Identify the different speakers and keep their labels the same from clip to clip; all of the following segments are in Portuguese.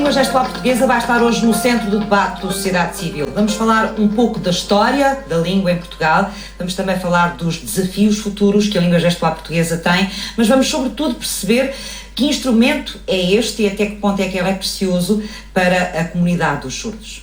Speaker 1: língua gestual portuguesa vai estar hoje no centro do debate da sociedade civil. Vamos falar um pouco da história da língua em Portugal, vamos também falar dos desafios futuros que a língua gestual portuguesa tem, mas vamos sobretudo perceber que instrumento é este e até que ponto é que ele é precioso para a comunidade dos surdos.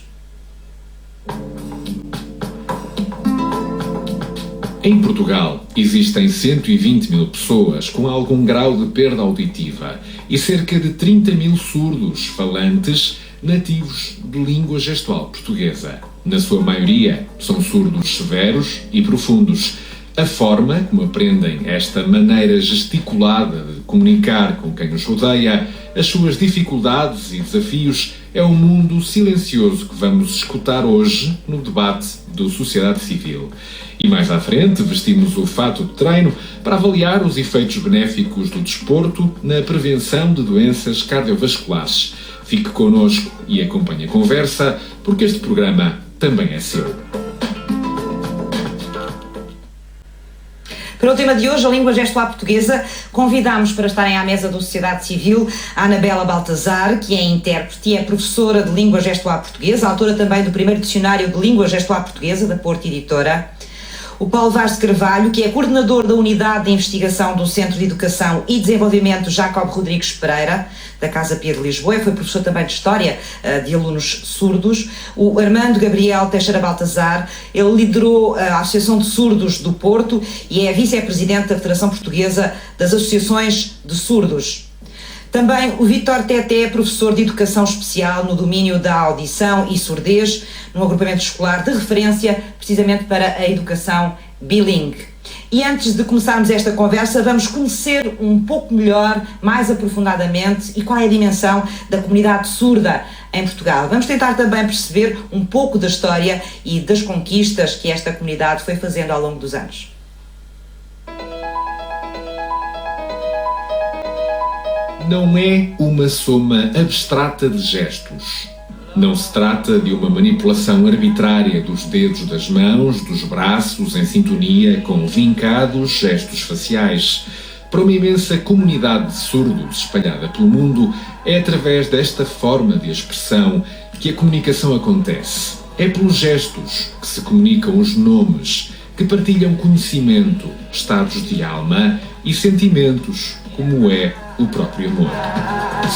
Speaker 2: Em Portugal, existem 120 mil pessoas com algum grau de perda auditiva e cerca de 30 mil surdos falantes nativos de língua gestual portuguesa. Na sua maioria, são surdos severos e profundos. A forma como aprendem esta maneira gesticulada de comunicar com quem os rodeia, as suas dificuldades e desafios, é um mundo silencioso que vamos escutar hoje no debate do Sociedade Civil. E mais à frente vestimos o fato de treino para avaliar os efeitos benéficos do desporto na prevenção de doenças cardiovasculares. Fique connosco e acompanhe a conversa, porque este programa também é seu.
Speaker 1: Para o tema de hoje, a língua gestual portuguesa, convidamos para estarem à mesa da Sociedade Civil a Anabela Baltazar, que é intérprete e é professora de língua gestual portuguesa, autora também do primeiro dicionário de língua gestual portuguesa, da Porto Editora. O Paulo Vaz de Carvalho, que é coordenador da Unidade de Investigação do Centro de Educação e Desenvolvimento Jacob Rodrigues Pereira, da Casa Pia de Lisboa, foi professor também de História de alunos surdos. O Armando Gabriel Teixeira Baltazar, ele liderou a Associação de Surdos do Porto e é vice-presidente da Federação Portuguesa das Associações de Surdos. Também o Vítor Teté é professor de Educação Especial no domínio da audição e surdez, num agrupamento escolar de referência precisamente para a educação bilingue. E antes de começarmos esta conversa, vamos conhecer um pouco melhor, mais aprofundadamente, e qual é a dimensão da comunidade surda em Portugal. Vamos tentar também perceber um pouco da história e das conquistas que esta comunidade foi fazendo ao longo dos anos.
Speaker 2: Não é uma soma abstrata de gestos. Não se trata de uma manipulação arbitrária dos dedos das mãos, dos braços, em sintonia com vincados gestos faciais. Para uma imensa comunidade de surdos espalhada pelo mundo, é através desta forma de expressão que a comunicação acontece. É pelos gestos que se comunicam os nomes, que partilham conhecimento, estados de alma e sentimentos, como é o próprio amor.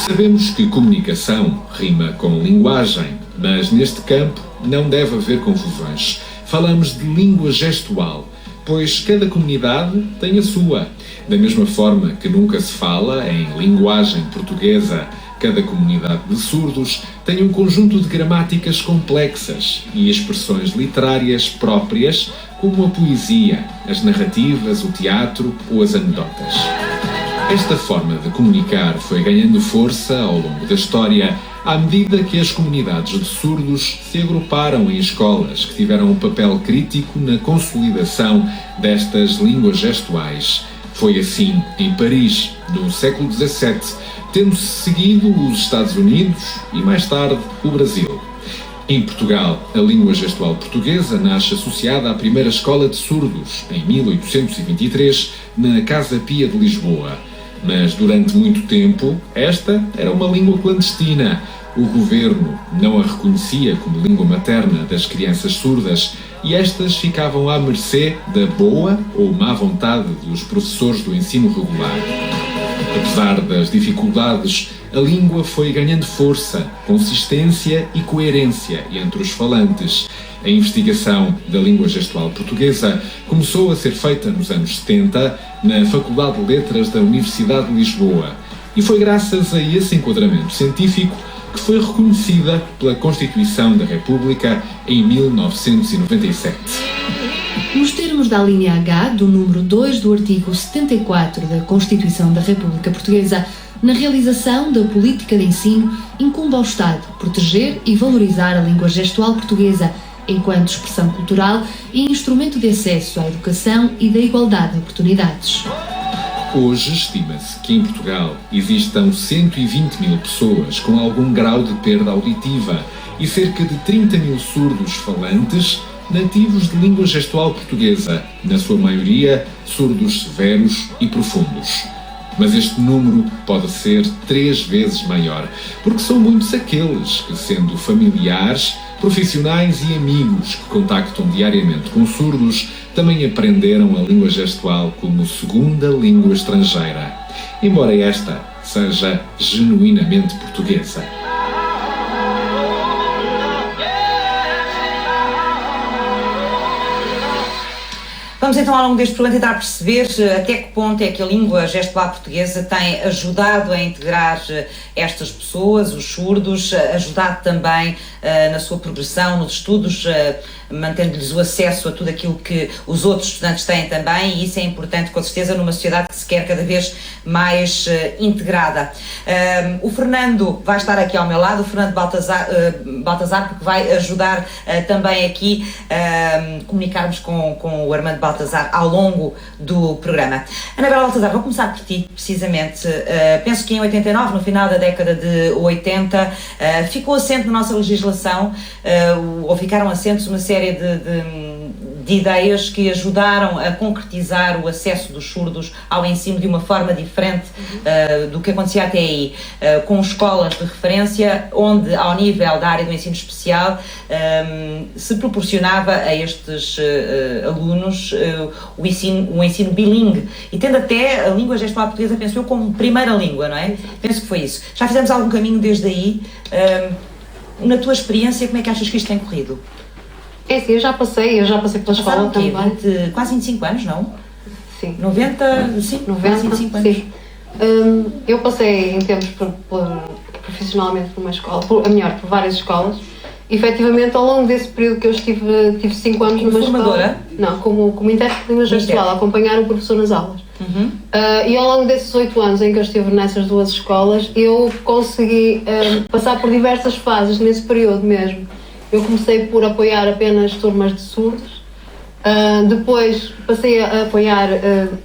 Speaker 2: Sabemos que comunicação rima com linguagem, mas neste campo não deve haver confusões. Falamos de língua gestual, pois cada comunidade tem a sua. Da mesma forma que nunca se fala em linguagem portuguesa, cada comunidade de surdos tem um conjunto de gramáticas complexas e expressões literárias próprias, como a poesia, as narrativas, o teatro ou as anedotas. Esta forma de comunicar foi ganhando força ao longo da história à medida que as comunidades de surdos se agruparam em escolas que tiveram um papel crítico na consolidação destas línguas gestuais. Foi assim em Paris, no século XVII, tendo-se seguido os Estados Unidos e mais tarde o Brasil. Em Portugal, a língua gestual portuguesa nasce associada à primeira escola de surdos, em 1823, na Casa Pia de Lisboa. Mas durante muito tempo, esta era uma língua clandestina. O governo não a reconhecia como língua materna das crianças surdas e estas ficavam à mercê da boa ou má vontade dos professores do ensino regular. Apesar das dificuldades, a língua foi ganhando força, consistência e coerência entre os falantes. A investigação da língua gestual portuguesa começou a ser feita nos anos 70 na Faculdade de Letras da Universidade de Lisboa e foi graças a esse enquadramento científico que foi reconhecida pela Constituição da República em 1997.
Speaker 3: Nos termos da linha H do número 2 do artigo 74 da Constituição da República Portuguesa, na realização da política de ensino, incumbe ao Estado proteger e valorizar a língua gestual portuguesa enquanto expressão cultural e instrumento de acesso à educação e da igualdade de oportunidades.
Speaker 2: Hoje estima-se que em Portugal existam 120 mil pessoas com algum grau de perda auditiva e cerca de 30 mil surdos falantes nativos de língua gestual portuguesa, na sua maioria surdos severos e profundos. Mas este número pode ser 3 vezes maior, porque são muitos aqueles que, sendo familiares, profissionais e amigos que contactam diariamente com surdos, também aprenderam a língua gestual como segunda língua estrangeira, embora esta seja genuinamente portuguesa.
Speaker 1: Vamos então ao longo deste programa tentar perceber até que ponto é que a língua gestual portuguesa tem ajudado a integrar estas pessoas, os surdos, ajudado também na sua progressão, nos estudos, mantendo-lhes o acesso a tudo aquilo que os outros estudantes têm também, e isso é importante, com certeza, numa sociedade que se quer cada vez mais integrada. O Fernando vai estar aqui ao meu lado, o Fernando Baltazar, porque vai ajudar também aqui a comunicarmos com o Armando Baltazar ao longo do programa. Anabela Baltazar, vou começar por ti, precisamente. Penso que em 89, no final da década de 80, ficou assente na nossa legislação, ou ficaram assentes uma série de ideias que ajudaram a concretizar o acesso dos surdos ao ensino de uma forma diferente do que acontecia até aí, com escolas de referência, onde, ao nível da área do ensino especial, se proporcionava a estes alunos o ensino bilingue, e tendo até a língua gestual portuguesa, penso eu, como primeira língua, não é? Penso que foi isso. Já fizemos algum caminho desde aí. Na tua experiência, como é que achas que isto tem corrido?
Speaker 4: É assim, eu já passei pela escola também.
Speaker 1: Quase 25 anos, não?
Speaker 4: Sim.
Speaker 1: 95?
Speaker 4: 90,
Speaker 1: quase 25 anos.
Speaker 4: sim. Eu passei em tempos profissionalmente por uma escola, por várias escolas. Efetivamente, ao longo desse período que eu tive 5 anos numa
Speaker 1: formadora?
Speaker 4: Escola. Não, como intérprete de língua gestual, a acompanhar o professor nas aulas.
Speaker 1: Uhum.
Speaker 4: E ao longo desses 8 anos em que eu estive nessas duas escolas, eu consegui passar por diversas fases nesse período mesmo. Eu comecei por apoiar apenas turmas de surdos, depois passei a apoiar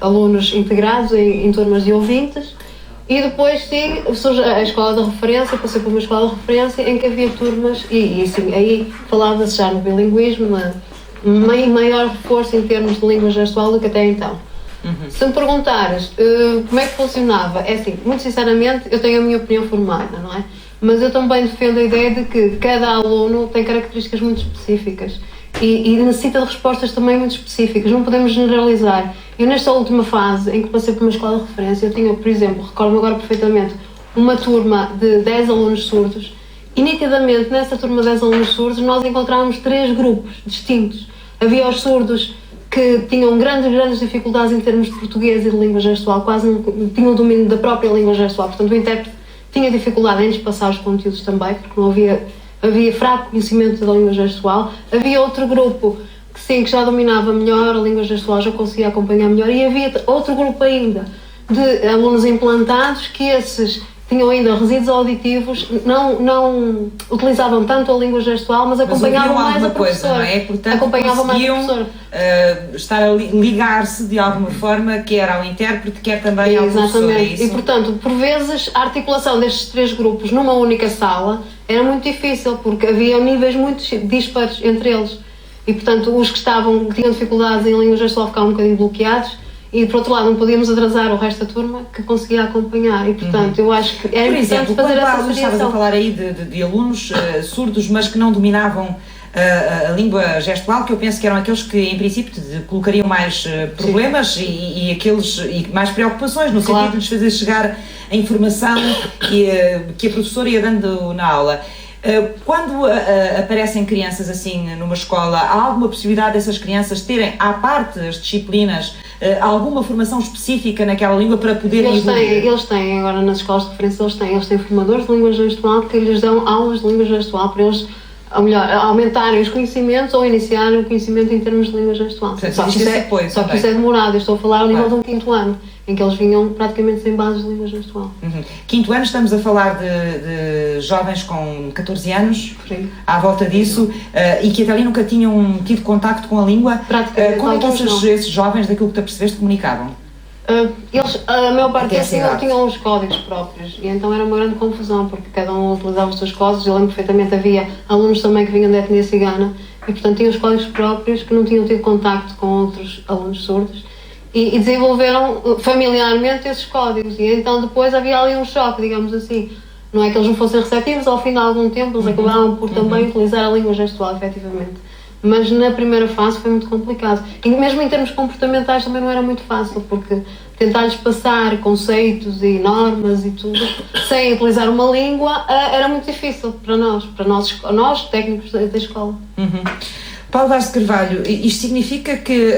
Speaker 4: alunos integrados em turmas de ouvintes, e depois sim, surge a escola de referência, passei por uma escola de referência em que havia turmas, e sim, aí falava-se já no bilinguismo, maior reforço em termos de língua gestual do que até então.
Speaker 1: Uhum.
Speaker 4: Se me perguntares como é que funcionava, é assim, muito sinceramente, eu tenho a minha opinião formada, não é? Mas eu também defendo a ideia de que cada aluno tem características muito específicas e necessita de respostas também muito específicas, não podemos generalizar. Eu, nesta última fase em que passei por uma escola de referência, eu tinha, por exemplo, recordo-me agora perfeitamente, uma turma de 10 alunos surdos, e nitidamente nessa turma de 10 alunos surdos nós encontrávamos 3 grupos distintos. Havia os surdos que tinham grandes dificuldades em termos de português e de língua gestual, quase não tinham domínio da própria língua gestual, portanto o intérprete tinha dificuldade em lhes passar os conteúdos também, porque não havia fraco conhecimento da língua gestual. Havia outro grupo que sim, que já dominava melhor a língua gestual, já conseguia acompanhar melhor, e havia outro grupo ainda de alunos implantados que esses tinham ainda resíduos auditivos, não utilizavam tanto a língua gestual, mas acompanhavam mais a professora.
Speaker 1: Não é? Portanto,
Speaker 4: acompanhavam mais a professora.
Speaker 1: Estar a ligar-se de alguma forma, quer ao intérprete, quer também ao professor.
Speaker 4: Exatamente. E, portanto, por vezes, a articulação destes 3 grupos numa única sala era muito difícil, porque havia níveis muito dispares entre eles. E, portanto, os que tinham dificuldades em língua gestual ficavam um bocadinho bloqueados, e, por outro lado, não podíamos atrasar o resto da turma que conseguia acompanhar. E, portanto, eu acho que é importante fazer essa associação.
Speaker 1: Estavas a falar aí de alunos surdos, mas que não dominavam a língua gestual, que eu penso que eram aqueles que, em princípio, colocariam mais problemas e mais preocupações, no sentido de lhes fazer chegar a informação que a professora ia dando na aula. Quando aparecem crianças assim numa escola, há alguma possibilidade dessas crianças terem, à parte as disciplinas, alguma formação específica naquela língua para poderem evoluir?
Speaker 4: Eles têm, agora nas escolas de referência, eles têm formadores de língua gestual que lhes dão aulas de língua gestual para eles, ou melhor, aumentarem os conhecimentos ou iniciarem o conhecimento em termos de língua gestual. Só que isso é demorado, eu estou a falar ao nível de um 5º ano, em que eles vinham praticamente sem bases de língua gestual.
Speaker 1: 5º ano, estamos a falar de jovens com 14 anos,
Speaker 4: sim,
Speaker 1: à volta disso, e que até ali nunca tinham tido contacto com a língua. Como é que esses jovens, daquilo que tu percebeste, comunicavam?
Speaker 4: A maior parte deles tinham os códigos próprios, e então era uma grande confusão, porque cada um utilizava os seus códigos. Eu lembro perfeitamente, havia alunos também que vinham da etnia cigana, e portanto tinham os códigos próprios, que não tinham tido contacto com outros alunos surdos, e desenvolveram familiarmente esses códigos. E então depois havia ali um choque, digamos assim. Não é que eles não fossem receptivos, ao fim de algum tempo eles acabaram por também utilizar a língua gestual, efetivamente. Mas na primeira fase foi muito complicado. E mesmo em termos comportamentais também não era muito fácil, porque tentar-lhes passar conceitos e normas e tudo, sem utilizar uma língua, era muito difícil para nós técnicos da escola.
Speaker 1: Paulo Vaz de Carvalho, isto significa que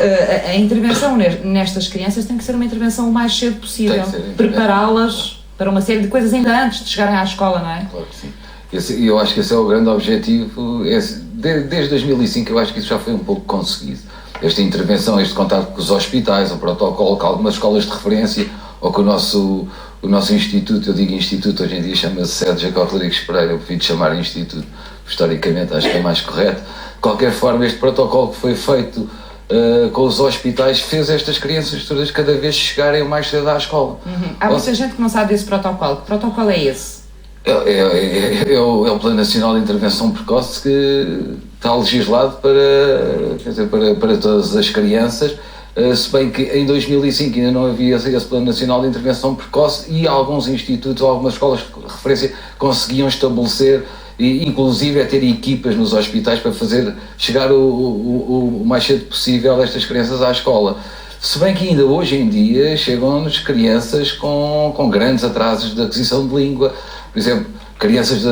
Speaker 1: a intervenção nestas crianças tem que ser uma intervenção o mais cedo possível, prepará-las para uma série de coisas ainda antes de chegarem à escola, não é?
Speaker 5: Claro que sim. Eu acho que esse é o grande objetivo. Desde 2005 eu acho que isso já foi um pouco conseguido. Esta intervenção, este contato com os hospitais, o protocolo com algumas escolas de referência, ou com o nosso instituto, eu digo instituto, hoje em dia chama-se Sede Jacó Rodrigues Pereira, eu prefiro chamar instituto, historicamente acho que é mais correto. De qualquer forma, este protocolo que foi feito com os hospitais fez estas crianças todas cada vez chegarem mais cedo à escola.
Speaker 1: Há muita gente que não sabe desse protocolo. Que protocolo é esse?
Speaker 5: É o Plano Nacional de Intervenção Precoce, que está legislado para todas as crianças, se bem que em 2005 ainda não havia esse Plano Nacional de Intervenção Precoce e alguns institutos, algumas escolas de referência conseguiam estabelecer e inclusive ter equipas nos hospitais para fazer chegar o mais cedo possível estas crianças à escola. Se bem que ainda hoje em dia chegam-nos crianças com grandes atrasos de aquisição de língua, por exemplo, crianças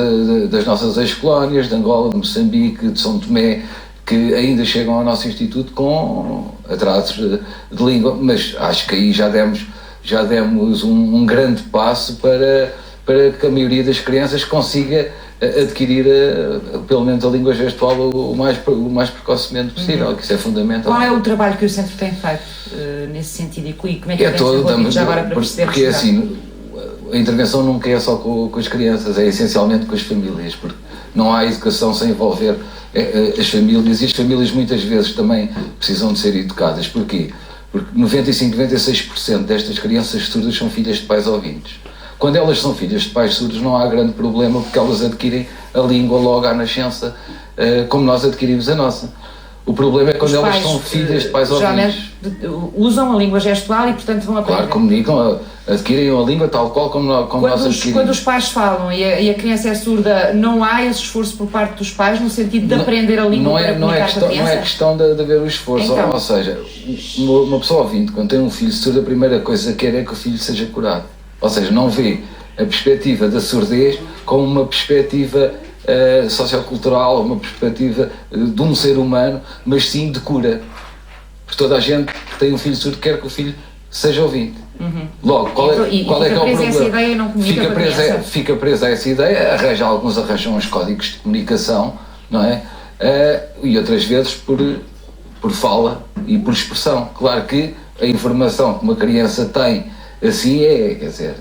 Speaker 5: das nossas ex-colónias, de Angola, de Moçambique, de São Tomé, que ainda chegam ao nosso instituto com atrasos de língua, mas acho que aí já demos um grande passo para que a maioria das crianças consiga adquirir pelo menos a língua gestual o mais precocemente possível, que isso é fundamental.
Speaker 1: Qual é o trabalho que o Centro tem feito nesse sentido e como é que tem
Speaker 5: todo,
Speaker 1: já agora para perceber?
Speaker 5: Porque assim, a intervenção nunca é só com as crianças, é essencialmente com as famílias, porque não há educação sem envolver as famílias, e as famílias muitas vezes também precisam de ser educadas. Porquê? Porque 95, 96% destas crianças surdas são filhas de pais ouvintes. Quando elas são filhas de pais surdos não há grande problema, porque elas adquirem a língua logo à nascença, como nós adquirimos a nossa. O problema é quando elas são filhas de pais ouvintes.
Speaker 1: Usam a língua gestual e, portanto, vão aprender.
Speaker 5: Claro, comunicam, adquirem a língua tal qual como nós adquirimos.
Speaker 1: Quando os pais falam e a criança é surda, não há esse esforço por parte dos pais no sentido de aprender a língua para comunicar com a criança?
Speaker 5: Não é questão de haver o esforço, então. Ou seja, uma pessoa ouvinte, quando tem um filho surdo, a primeira coisa que quer é que o filho seja curado. Ou seja, não vê a perspectiva da surdez como uma perspectiva sociocultural, uma perspectiva de um ser humano, mas sim de cura. Porque toda a gente que tem um filho surdo quer que o filho seja ouvinte. Logo, qual é que é o problema?
Speaker 1: Essa ideia e não comunica
Speaker 5: fica presa a essa ideia, alguns arranjam os códigos de comunicação, não é? E outras vezes por fala e por expressão. Claro que a informação que uma criança tem assim quer dizer,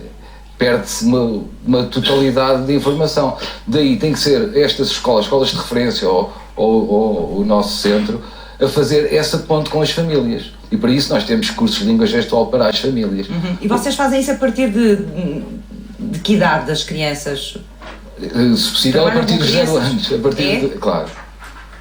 Speaker 5: perde-se uma totalidade de informação. Daí tem que ser estas escolas de referência ou o nosso centro a fazer essa ponte com as famílias. E para isso nós temos cursos de língua gestual para as famílias.
Speaker 1: E vocês fazem isso a partir de que idade das crianças?
Speaker 5: Se possível, a partir dos 0 anos. Claro.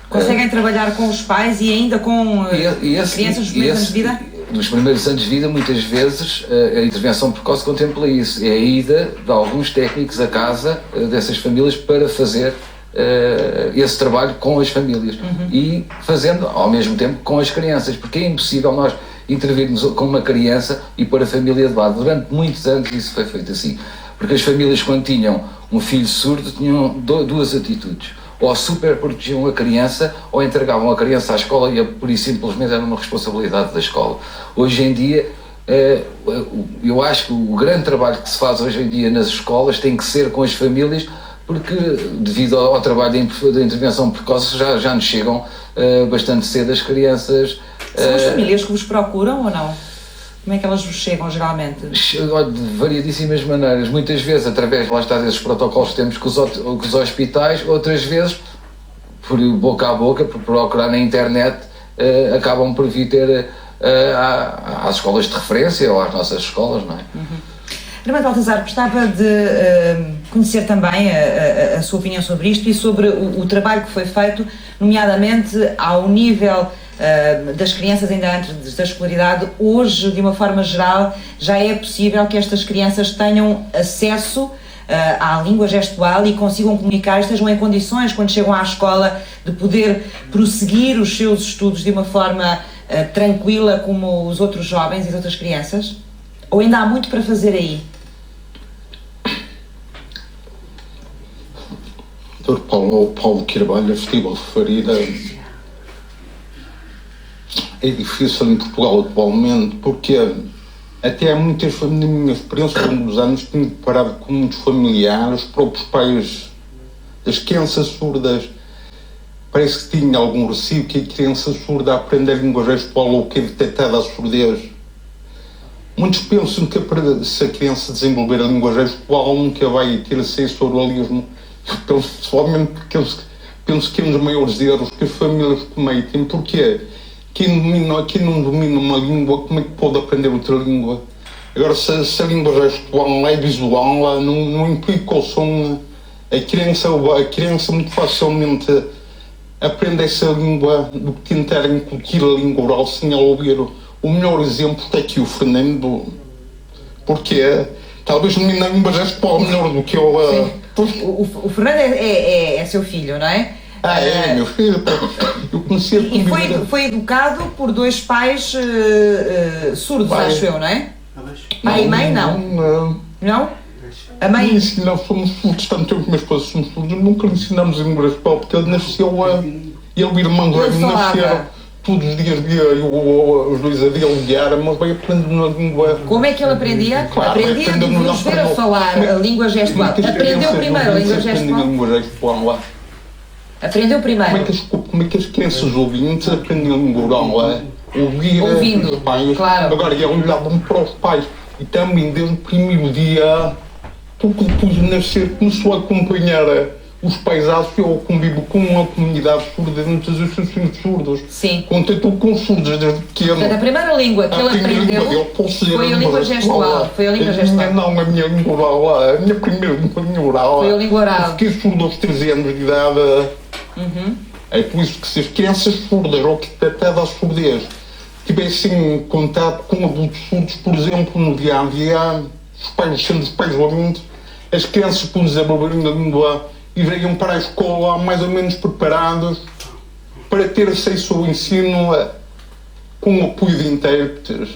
Speaker 1: Conseguem trabalhar com os pais e ainda com crianças nos primeiros anos de vida?
Speaker 5: Nos primeiros anos de vida, muitas vezes, a intervenção precoce contempla isso. É a ida de alguns técnicos à casa dessas famílias para fazer esse trabalho com as famílias e fazendo ao mesmo tempo com as crianças, porque é impossível nós intervirmos com uma criança e pôr a família de lado. Durante muitos anos isso foi feito assim, porque as famílias, quando tinham um filho surdo, tinham duas atitudes: ou super protegiam a criança ou entregavam a criança à escola e pura e simplesmente era uma responsabilidade da escola. Hoje em dia, eu acho que o grande trabalho que se faz hoje em dia nas escolas tem que ser com as famílias, porque devido ao trabalho da intervenção precoce já nos chegam bastante cedo as crianças.
Speaker 1: São as famílias que vos procuram ou não? Como é que elas vos chegam geralmente?
Speaker 5: De variedíssimas maneiras, muitas vezes através, lá está, desses protocolos que temos com os hospitais, outras vezes por boca a boca, por procurar na internet, acabam por vir ter às escolas de referência ou às nossas escolas, não é?
Speaker 1: Irmã Baltazar, gostava de conhecer também a sua opinião sobre isto e sobre o trabalho que foi feito, nomeadamente ao nível das crianças ainda antes da escolaridade, hoje, de uma forma geral, já é possível que estas crianças tenham acesso à língua gestual e consigam comunicar, estejam em condições, quando chegam à escola, de poder prosseguir os seus estudos de uma forma tranquila como os outros jovens e as outras crianças? Ou ainda há muito para fazer aí?
Speaker 6: Dr. Paulo Carvalho, estive a referir é difícil em Portugal atualmente, porque até há muitas, na minha experiência ao longo dos anos, tenho deparado com muitos familiares, próprios pais das crianças surdas. Parece que tinha algum receio que a criança surda aprender a língua gestual ou que é detectada a surdez. Muitos pensam que se a criança desenvolver a língua gestual nunca vai ter acesso ao oralismo. Eu penso pessoalmente que penso que é um dos maiores erros que as famílias cometem, porque quem não domina uma língua, como é que pode aprender outra língua? Agora, se a língua gestual é visual, não implica o som. A criança muito facilmente aprende essa língua do que tentar incutir a língua oral sem ela ouvir. O melhor exemplo é aqui o Fernando, porque talvez domina a língua gestual melhor do que eu.
Speaker 1: O Fernando é seu filho, não é?
Speaker 6: É meu filho. Eu conheci
Speaker 1: E foi educado por dois pais surdos, acho eu, não é? Pai e mãe, não? Não? A mãe?
Speaker 6: Nós somos surdos, tanto eu como minha esposa somos surdos, nunca lhe ensinamos a língua gestual, porque ele nasceu, e o irmão dele nasceram, todos os dias via os dois a dele guiar, mas vai aprendendo a língua.
Speaker 1: Como é que ele aprendia?
Speaker 6: Claro,
Speaker 1: aprendia de nos ver a falar a língua gestual. Aprendeu primeiro a língua gestual? Aprendeu primeiro.
Speaker 6: Como é que as crianças ouvintes aprendem a língua oral?
Speaker 1: Ouvindo,
Speaker 6: os pais.
Speaker 1: claro.
Speaker 6: Agora, eles olhavam para os pais e também desde o primeiro dia, pouco depois de nascer, começou a acompanhar os pais ao convívio com uma comunidade surda dentro dos associações surdos.
Speaker 1: Sim.
Speaker 6: Contatou com surdos desde pequeno.
Speaker 1: Portanto, a primeira língua que ele aprendeu foi a língua gestual. Foi a língua gestual.
Speaker 6: Não, a minha língua oral, a minha primeira língua oral.
Speaker 1: Foi a língua oral.
Speaker 6: Eu fiquei surdo aos 13 anos de idade. É por isso que se as crianças surdas ou que até da surdez tivessem contato com adultos surdos, por exemplo, no dia a dia, sendo os pais ouvintes, as crianças por desenvolverem a língua e venham para a escola mais ou menos preparados para ter acesso ao ensino com o apoio de intérpretes.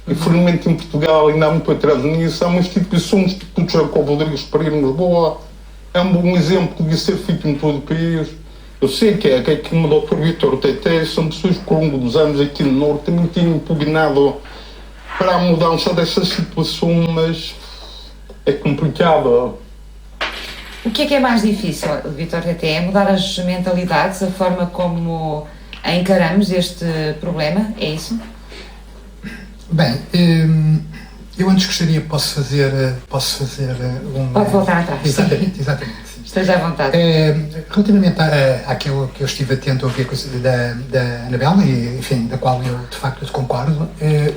Speaker 6: Infelizmente em Portugal ainda há muito atraso nisso. Há uma instituição, o Instituto Jacob Rodrigues Pereira em Lisboa, é um bom exemplo que devia ser feito em todo o país. Eu sei que aqui o Dr. Vítor Tete são pessoas que ao longo dos anos aqui no Norte também tinham impugnado para a mudança dessa situação, mas é complicado.
Speaker 1: O que é mais difícil, Vítor Tete? É mudar as mentalidades, a forma como encaramos este problema? É isso?
Speaker 7: Bem, eu antes gostaria, posso fazer um...
Speaker 1: Pode voltar atrás.
Speaker 7: Exatamente. Sim.
Speaker 1: Esteja à vontade.
Speaker 7: Relativamente àquilo que eu estive atento a ouvir da Anabela, e, enfim, da qual eu de facto concordo,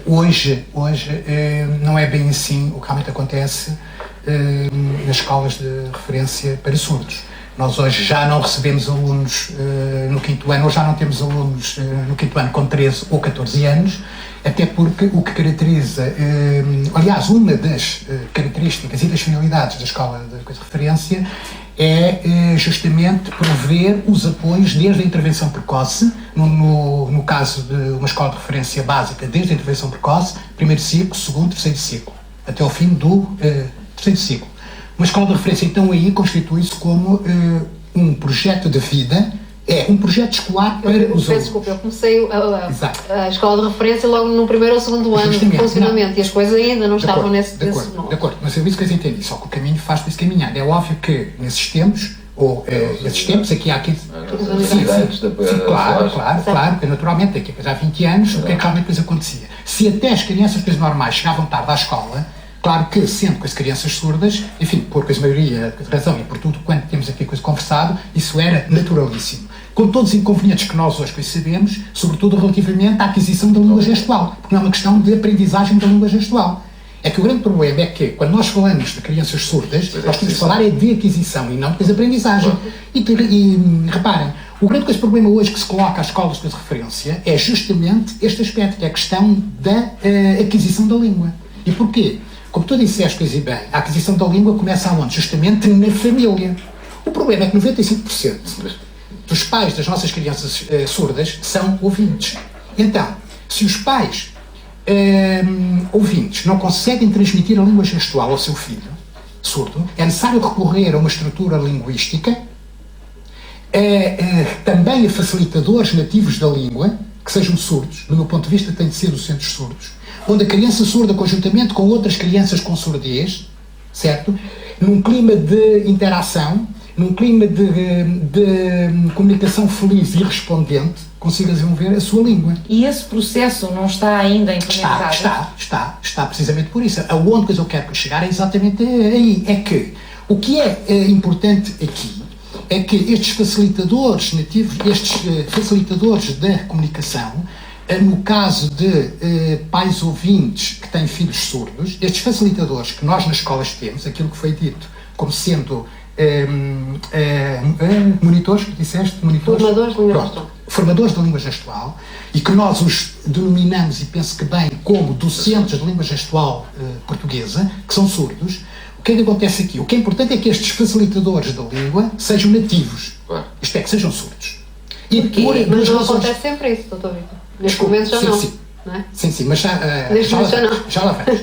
Speaker 7: hoje não é bem assim o que realmente acontece nas escolas de referência para surdos. Nós hoje já não recebemos alunos no quinto ano, ou já não temos alunos no quinto ano com 13 ou 14 anos, até porque o que caracteriza, aliás, uma das características e das finalidades da escola de referência é justamente prover os apoios desde a intervenção precoce, no caso de uma escola de referência básica, desde a intervenção precoce, primeiro ciclo, segundo, terceiro ciclo, até ao fim do terceiro ciclo. Uma escola de referência, então, aí constitui-se como um projeto de vida, é um projeto escolar para os alunos.
Speaker 4: Desculpa, eu comecei a escola de referência logo no primeiro ou segundo ano de funcionamento e as coisas ainda não estavam nesse nome. De acordo,
Speaker 7: mas eu disse que eu entendi, só que o caminho faz por esse caminhar. É óbvio que nesses tempos, aqui há 15... Claro, porque naturalmente aqui já há 20 anos, o que é que realmente depois acontecia? Se até as crianças depois normais chegavam tarde à escola, claro que, sendo com as crianças surdas, enfim, por a maioria de razão e por tudo quanto temos aqui coisa conversado, isso era naturalíssimo. Com todos os inconvenientes que nós hoje sabemos, sobretudo relativamente à aquisição da língua gestual, porque não é uma questão de aprendizagem da língua gestual. É que o grande problema é que, quando nós falamos de crianças surdas, nós temos de falar é de aquisição e não de aprendizagem. E reparem, O grande problema hoje que se coloca às escolas de referência é justamente este aspecto, que é a questão da aquisição da língua. E porquê? Como tu disseste, coisa e bem, a aquisição da língua começa aonde? Justamente na família. O problema é que 95% dos pais das nossas crianças surdas são ouvintes. Então, se os pais ouvintes não conseguem transmitir a língua gestual ao seu filho surdo, é necessário recorrer a uma estrutura linguística, também a facilitadores nativos da língua, que sejam surdos. Do meu ponto de vista, têm de ser docentes surdos, onde a criança surda, conjuntamente com outras crianças com surdez, certo? Num clima de interação, num clima de comunicação feliz e respondente, consiga desenvolver a sua língua.
Speaker 1: E esse processo não está ainda implementado?
Speaker 7: Está precisamente por isso. A outra coisa que eu quero chegar é exatamente aí. É que o que é importante aqui é que estes facilitadores nativos, estes facilitadores da comunicação, no caso de pais ouvintes que têm filhos surdos, estes facilitadores que nós nas escolas temos, aquilo que foi dito como sendo monitores, que disseste? Monitores?
Speaker 4: Formadores de língua gestual.
Speaker 7: Formadores de língua gestual, e que nós os denominamos, e penso que bem, como docentes de língua gestual portuguesa, que são surdos. O que é que acontece aqui? O que é importante é que estes facilitadores da língua sejam nativos. Isto é, que sejam surdos. E
Speaker 4: mas não acontece sempre isso, Dr. Vítor. Neste momento já não. Não é?
Speaker 7: Sim, mas já lá vamos.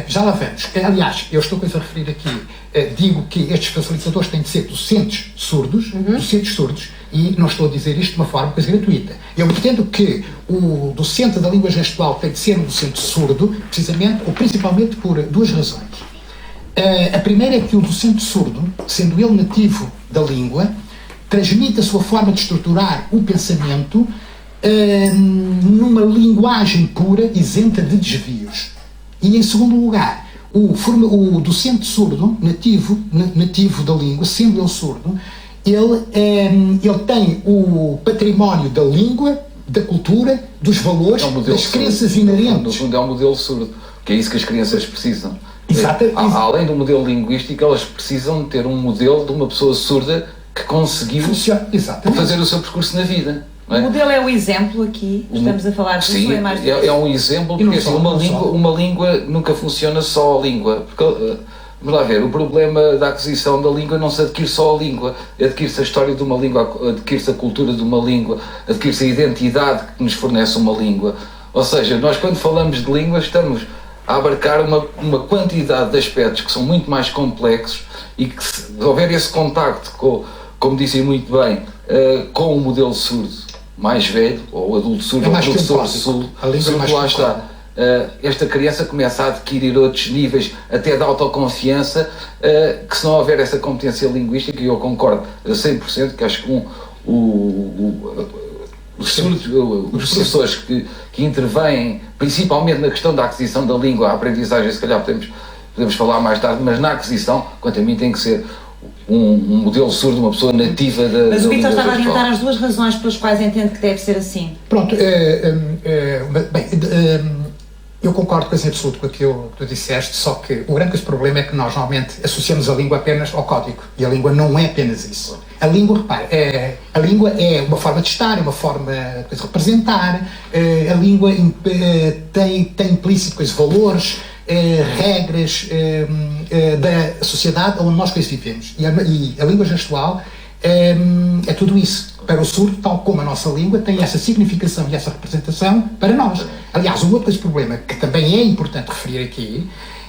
Speaker 7: Já lá vamos. Aliás, eu estou a referir aqui, digo que estes facilitadores têm de ser docentes surdos, e não estou a dizer isto de uma forma coisa gratuita. Eu entendo que o docente da língua gestual tem de ser um docente surdo, precisamente, ou principalmente por duas razões. A primeira é que o docente surdo, sendo ele nativo da língua, transmite a sua forma de estruturar o pensamento numa linguagem pura, isenta de desvios. E, em segundo lugar, o docente surdo, nativo da língua, sendo ele surdo, ele tem o património da língua, da cultura, dos valores, das crenças inerentes.
Speaker 5: No fundo é um modelo surdo, que é isso que as crianças precisam.
Speaker 7: Exato.
Speaker 5: Além do modelo linguístico, elas precisam ter um modelo de uma pessoa surda que conseguiu fazer o seu percurso na vida.
Speaker 1: O modelo é o exemplo aqui, estamos a falar disso,
Speaker 5: sim,
Speaker 1: é mais
Speaker 5: é um exemplo, porque assim, uma língua nunca funciona só a língua. Porque, vamos lá ver, o problema da aquisição da língua não se adquire só a língua, adquire-se a história de uma língua, adquire-se a cultura de uma língua, adquire-se a identidade que nos fornece uma língua. Ou seja, nós quando falamos de língua estamos a abarcar uma quantidade de aspectos que são muito mais complexos e que se houver esse contacto, como disse muito bem, com o modelo surdo mais velho, ou adulto surdo, ou professor surdo, lá está. Esta criança começa a adquirir outros níveis até de autoconfiança, que se não houver essa competência linguística, e eu concordo a 100%, que acho que os professores que intervêm principalmente na questão da aquisição da língua, a aprendizagem, se calhar podemos falar mais tarde, mas na aquisição, quanto a mim, tem que ser um modelo surdo, uma pessoa nativa da
Speaker 1: Mas o Vítor estava a
Speaker 5: adiantar
Speaker 1: as duas razões pelas quais entende que deve ser assim.
Speaker 7: Pronto, eu concordo quase em absoluto com aquilo que tu disseste, só que o grande problema é que nós normalmente associamos a língua apenas ao código, e a língua não é apenas isso. A língua, repare, a língua é uma forma de estar, é uma forma de representar, a língua tem implícito valores, regras da sociedade onde nós vivemos. E a língua gestual é tudo isso. Para o surdo, tal como a nossa língua, tem essa significação e essa representação para nós. Aliás, um outro problema que também é importante referir aqui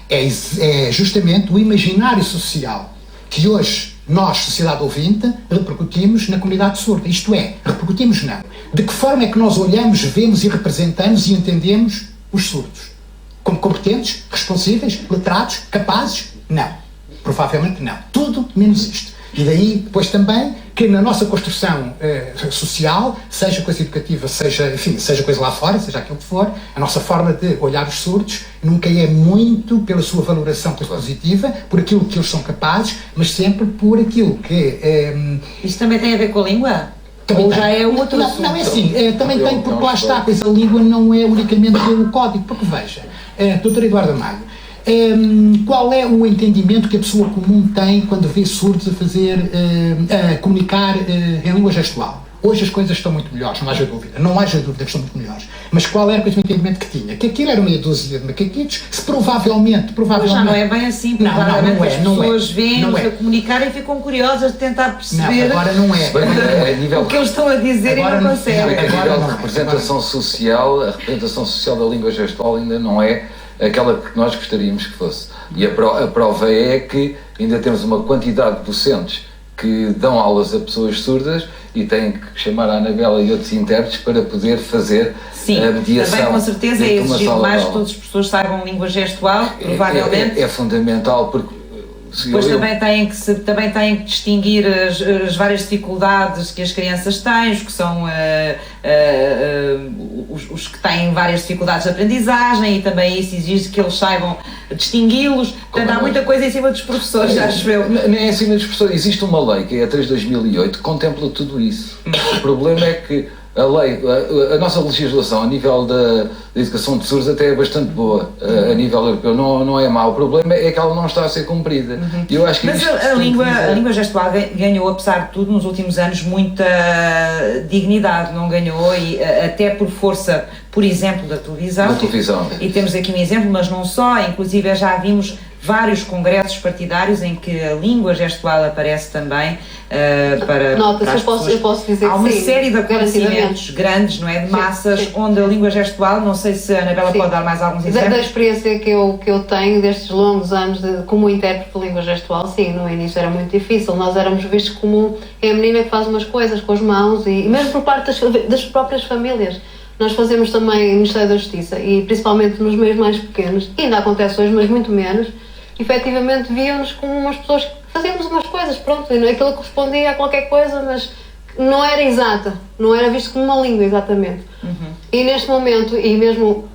Speaker 7: é justamente o imaginário social que hoje nós, sociedade ouvinte, repercutimos na comunidade surda. Isto é, repercutimos não. De que forma é que nós olhamos, vemos e representamos e entendemos os surdos? Como competentes, responsíveis, letrados, capazes? Não. Provavelmente não. Tudo menos isto. E daí, depois também, que na nossa construção social, seja coisa educativa, seja coisa lá fora, seja aquilo que for, a nossa forma de olhar os surdos nunca é muito pela sua valoração positiva, por aquilo que eles são capazes, mas sempre por aquilo que...
Speaker 1: Isto também tem a ver com a língua?
Speaker 7: Também
Speaker 1: ou
Speaker 7: tem.
Speaker 1: Já é outro assunto?
Speaker 7: Não, é assim, também tem, porque lá está, pois a língua não é unicamente o código, porque veja, doutor Eduardo Amado, Qual é o entendimento que a pessoa comum tem quando vê surdos a comunicar em língua gestual? Hoje as coisas estão muito melhores, não haja dúvida que estão muito melhores. Mas qual era o entendimento que tinha? Que aquilo era meia dúzia de macaquitos, se provavelmente...
Speaker 1: Já não é bem assim, porque as pessoas veem-nos a comunicar e ficam curiosas de tentar perceber
Speaker 7: agora não é.
Speaker 1: O que eles estão a dizer e não conseguem.
Speaker 5: A nível de representação social, a representação social da língua gestual ainda não é aquela que nós gostaríamos que fosse. E a prova é que ainda temos uma quantidade de docentes que dão aulas a pessoas surdas e têm que chamar a Anabela e outros intérpretes para poder fazer a mediação.
Speaker 1: Também com certeza é exigido mais que todas as pessoas saibam língua gestual, provavelmente.
Speaker 5: É fundamental, porque
Speaker 1: depois também têm que distinguir as várias dificuldades que as crianças têm, os que são os que têm várias dificuldades de aprendizagem, e também isso exige que eles saibam distingui-los. Portanto, há muita coisa em cima dos professores, acho eu.
Speaker 5: Nem é em cima dos professores. Existe uma lei, que é a 3 de 2008, que contempla tudo isso. O problema é que a lei, a nossa legislação a nível da educação de surdos até é bastante boa, a nível europeu, não é mau. O problema é que ela não está a ser cumprida. Eu acho que
Speaker 1: mas a língua gestual ganhou, apesar de tudo, nos últimos anos, muita dignidade, não ganhou, e até por força, por exemplo, da televisão. E temos aqui um exemplo, mas não só, inclusive já vimos vários congressos partidários em que a língua gestual aparece também para as pessoas.
Speaker 4: Eu posso dizer
Speaker 1: há uma
Speaker 4: que sim,
Speaker 1: série de acontecimentos grandes, não é, de massas, onde a língua gestual, não sei se a Anabela pode dar mais alguns exemplos.
Speaker 4: Da experiência que eu tenho destes longos anos como intérprete de língua gestual, sim, no início era muito difícil, nós éramos vistos como a menina que faz umas coisas com as mãos, e mesmo por parte das próprias famílias. Nós fazemos também no Ministério da Justiça, e principalmente nos meios mais pequenos, e ainda acontece hoje, mas muito menos, efetivamente viam-nos como umas pessoas que fazíamos umas coisas, pronto, aquilo correspondia a qualquer coisa, mas não era exata, não era visto como uma língua exatamente. E neste momento, e mesmo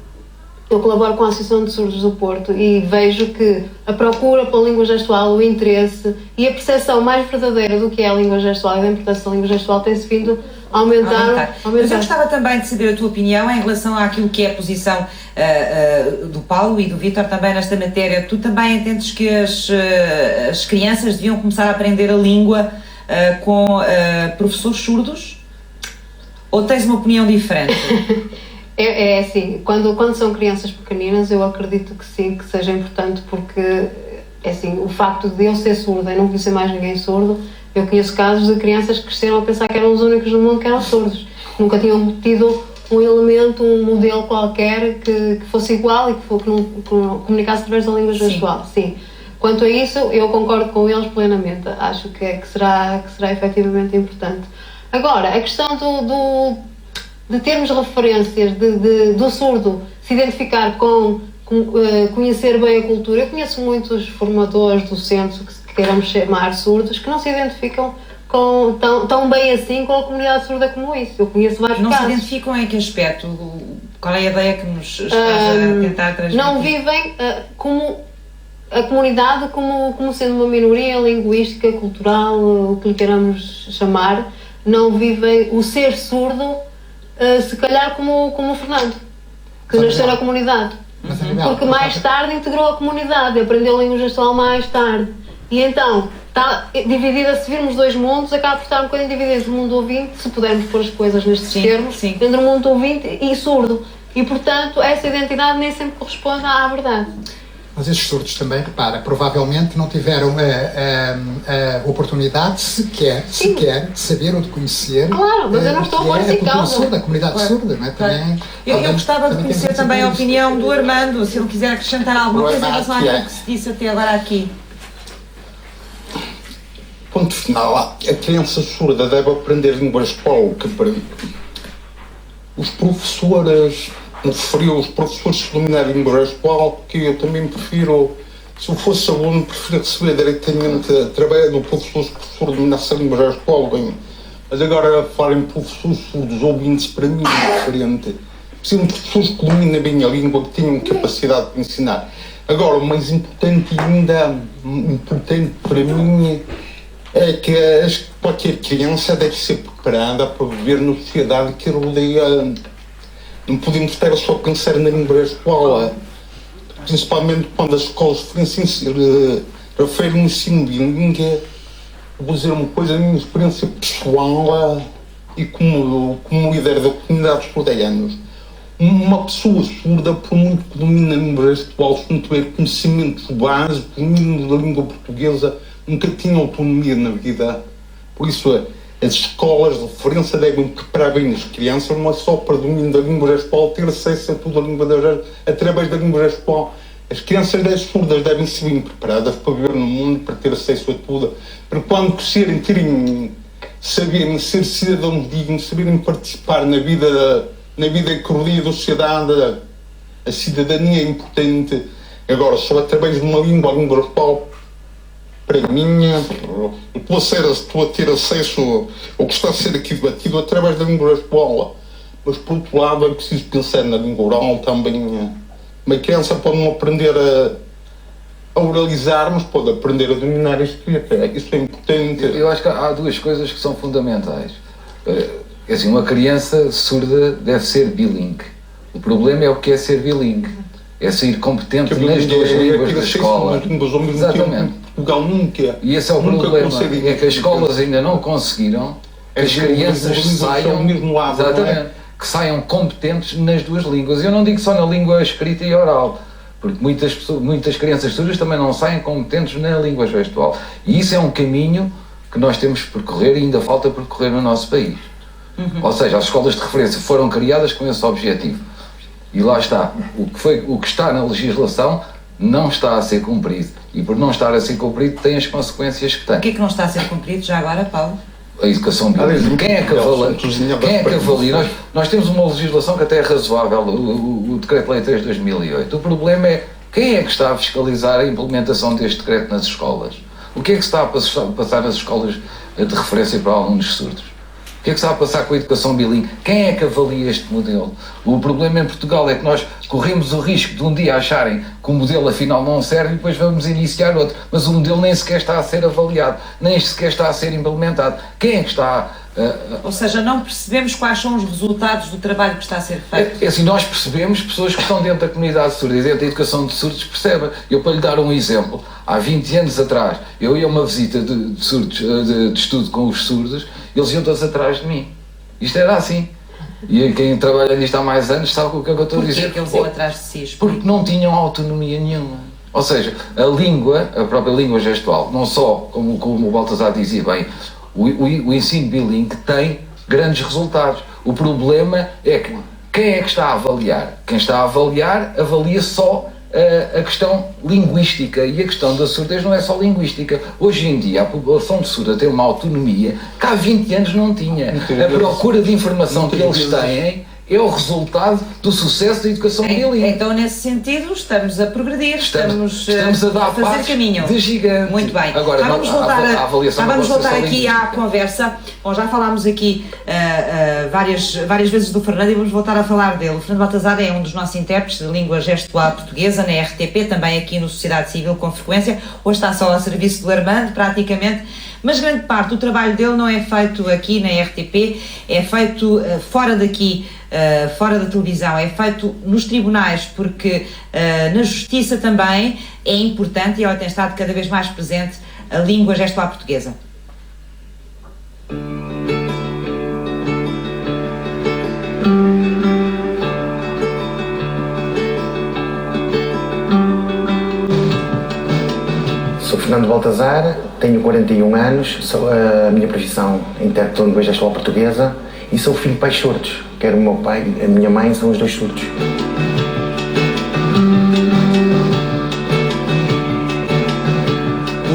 Speaker 4: eu colaboro com a Associação de Surdos do Porto, e vejo que a procura pela língua gestual, o interesse e a percepção mais verdadeira do que é a língua gestual e da importância da língua gestual tem-se vindo a aumentar.
Speaker 1: Mas eu gostava também de saber a tua opinião em relação àquilo que é a posição do Paulo e do Vítor também nesta matéria. Tu também entendes que as crianças deviam começar a aprender a língua com professores surdos? Ou tens uma opinião diferente?
Speaker 4: É assim, quando são crianças pequeninas, eu acredito que sim, que seja importante, porque é assim, o facto de eu ser surda e não conhecer mais ninguém surdo, eu conheço casos de crianças que cresceram a pensar que eram os únicos no mundo que eram surdos. Nunca tinham tido um elemento, um modelo qualquer que fosse igual e que comunicasse através da língua gestual. Sim. Quanto a isso, eu concordo com eles plenamente. Acho que será efetivamente importante. Agora, a questão de termos referências, do surdo se identificar com conhecer bem a cultura. Eu conheço muitos formadores, docentes, que queiramos chamar surdos, que não se identificam tão bem assim com a comunidade surda como isso. Eu conheço vários casos.
Speaker 1: Não se identificam em que aspecto? Qual é a ideia que nos estás a tentar transmitir?
Speaker 4: Não vivem como a comunidade como sendo uma minoria linguística, cultural, o que lhe queiramos chamar. Não vivem o ser surdo, se calhar como o Fernando, que nasceu na comunidade. Porque mais tarde integrou a comunidade, aprendeu a língua gestual mais tarde. E então, está dividida, se virmos dois mundos, acaba por estar um bocadinho dividido entre o mundo ouvinte, se pudermos pôr as coisas nestes termos, entre o mundo ouvinte e surdo. E, portanto, essa identidade nem sempre corresponde à verdade.
Speaker 7: Mas esses surdos também, repara, provavelmente não tiveram a oportunidade sequer de saber ou de conhecer.
Speaker 4: Claro, mas eu não estou a pôr em causa.
Speaker 7: A comunidade surda, não é? Também,
Speaker 1: eu gostava de conhecer também a opinião do Armando, se ele quiser acrescentar alguma coisa em relação àquilo que se disse até agora aqui.
Speaker 6: Ponto final, a criança surda deve aprender língua gestual, que os professores... os professores se dominarem língua gestual, porque eu também prefiro, se eu fosse aluno, prefiro receber diretamente através do professor, se o professor dominasse a língua gestual, bem. Mas agora falar em professores surdos ouvintes, para mim é diferente. Precisam de professores que dominem bem a língua, que tenham capacidade de ensinar. Agora, o mais importante e ainda importante para mim é que qualquer criança deve ser preparada para viver na sociedade que rodeia. Não podemos estar só a pensar na língua gestual. principalmente quando as escolas referem o ensino bilingue. Vou dizer uma coisa, a minha experiência pessoal e como líder da comunidade surda há anos. Uma pessoa surda, por muito que domine a língua gestual, se não tiver conhecimentos básicos, domínio da língua portuguesa, nunca tinha autonomia na vida. Por isso, as escolas de referência devem preparar bem as crianças, não é só para o domínio da língua gestual, ter acesso a toda a língua da gestual, através da língua gestual. As crianças surdas devem ser bem preparadas para viver no mundo, para ter acesso a tudo, para quando crescerem, saberem ser cidadãos dignos, saberem participar na vida e correria da sociedade. A cidadania é importante. Agora, só através de uma língua, a língua gestual, para mim, estou a ter acesso ao que está a ser aqui debatido através da língua gestual. Mas, por outro lado, é preciso pensar na língua oral também. Uma criança pode não aprender a oralizar, mas pode aprender a dominar a escrita. Isso é importante.
Speaker 5: Eu acho que há duas coisas que são fundamentais. Assim, uma criança surda deve ser bilingue. O problema é o que é ser bilingue. É sair competente nas duas línguas da escola. Exatamente.
Speaker 6: Portugal nunca.
Speaker 5: E esse é o problema. É que as escolas ainda não conseguiram que as crianças saiam. Exatamente. Que saiam competentes nas duas línguas. Eu não digo só na língua escrita e oral, porque muitas crianças surdas também não saem competentes na língua gestual. E isso é um caminho que nós temos que percorrer e ainda falta percorrer no nosso país. Ou seja, as escolas de referência foram criadas com esse objetivo. E lá está. O que está na legislação não está a ser cumprido. E por não estar a ser cumprido tem as consequências que tem.
Speaker 1: O que é que não está a ser cumprido já agora, Paulo?
Speaker 5: A educação bilingue. Quem é que avalia? Nós temos uma legislação que até é razoável, o Decreto-Lei 3 de 2008. O problema é quem é que está a fiscalizar a implementação deste decreto nas escolas? O que é que se está a passar nas escolas de referência para alunos surdos? O que é que se está a passar com a educação bilingue? Quem é que avalia este modelo? O problema em Portugal é que nós corremos o risco de um dia acharem que o modelo afinal não serve e depois vamos iniciar outro. Mas o modelo nem sequer está a ser avaliado, nem sequer está a ser implementado. Quem é que está
Speaker 1: Ou seja, não percebemos quais são os resultados do trabalho que está a ser feito.
Speaker 5: É assim, nós percebemos, pessoas que estão dentro da comunidade surda e dentro da educação de surdos percebem. Eu, para lhe dar um exemplo, há 20 anos atrás, eu ia a uma visita de surdos, de estudo com os surdos, eles iam todos atrás de mim. Isto era assim. E quem trabalha nisto há mais anos sabe o que é que eu estou a dizer.
Speaker 1: Porquê que eles iam atrás de si?
Speaker 5: Porque não tinham autonomia nenhuma. Ou seja, a língua, a própria língua gestual, não só, como o Baltazar dizia bem, o ensino bilingue tem grandes resultados. O problema é que quem é que está a avaliar? Quem está a avaliar avalia só a questão linguística, e a questão da surdez não é só linguística. Hoje em dia a população de surda tem uma autonomia que há 20 anos não tinha. A procura de informação que eles têm é o resultado do sucesso da educação bilingue.
Speaker 1: Então, nesse sentido, estamos a progredir, estamos
Speaker 5: a dar
Speaker 1: fazer caminho.
Speaker 5: De gigante.
Speaker 1: Muito bem.
Speaker 5: Agora,
Speaker 1: vamos voltar aqui à conversa. Bom, já falámos aqui várias vezes do Fernando e vamos voltar a falar dele. O Fernando Baltazar é um dos nossos intérpretes de língua gestual portuguesa na RTP, também aqui no Sociedade Civil com frequência. Hoje está só a serviço do Armando, praticamente. Mas grande parte do trabalho dele não é feito aqui na RTP, é feito fora daqui, fora da televisão, é feito nos tribunais, porque na justiça também é importante, e ela tem estado cada vez mais presente, a língua gestual portuguesa.
Speaker 8: Sou Fernando Baltazar, tenho 41 anos, sou a minha profissão intérprete de língua gestual portuguesa e sou filho de pais surdos. Quer o meu pai e a minha mãe são os dois surdos.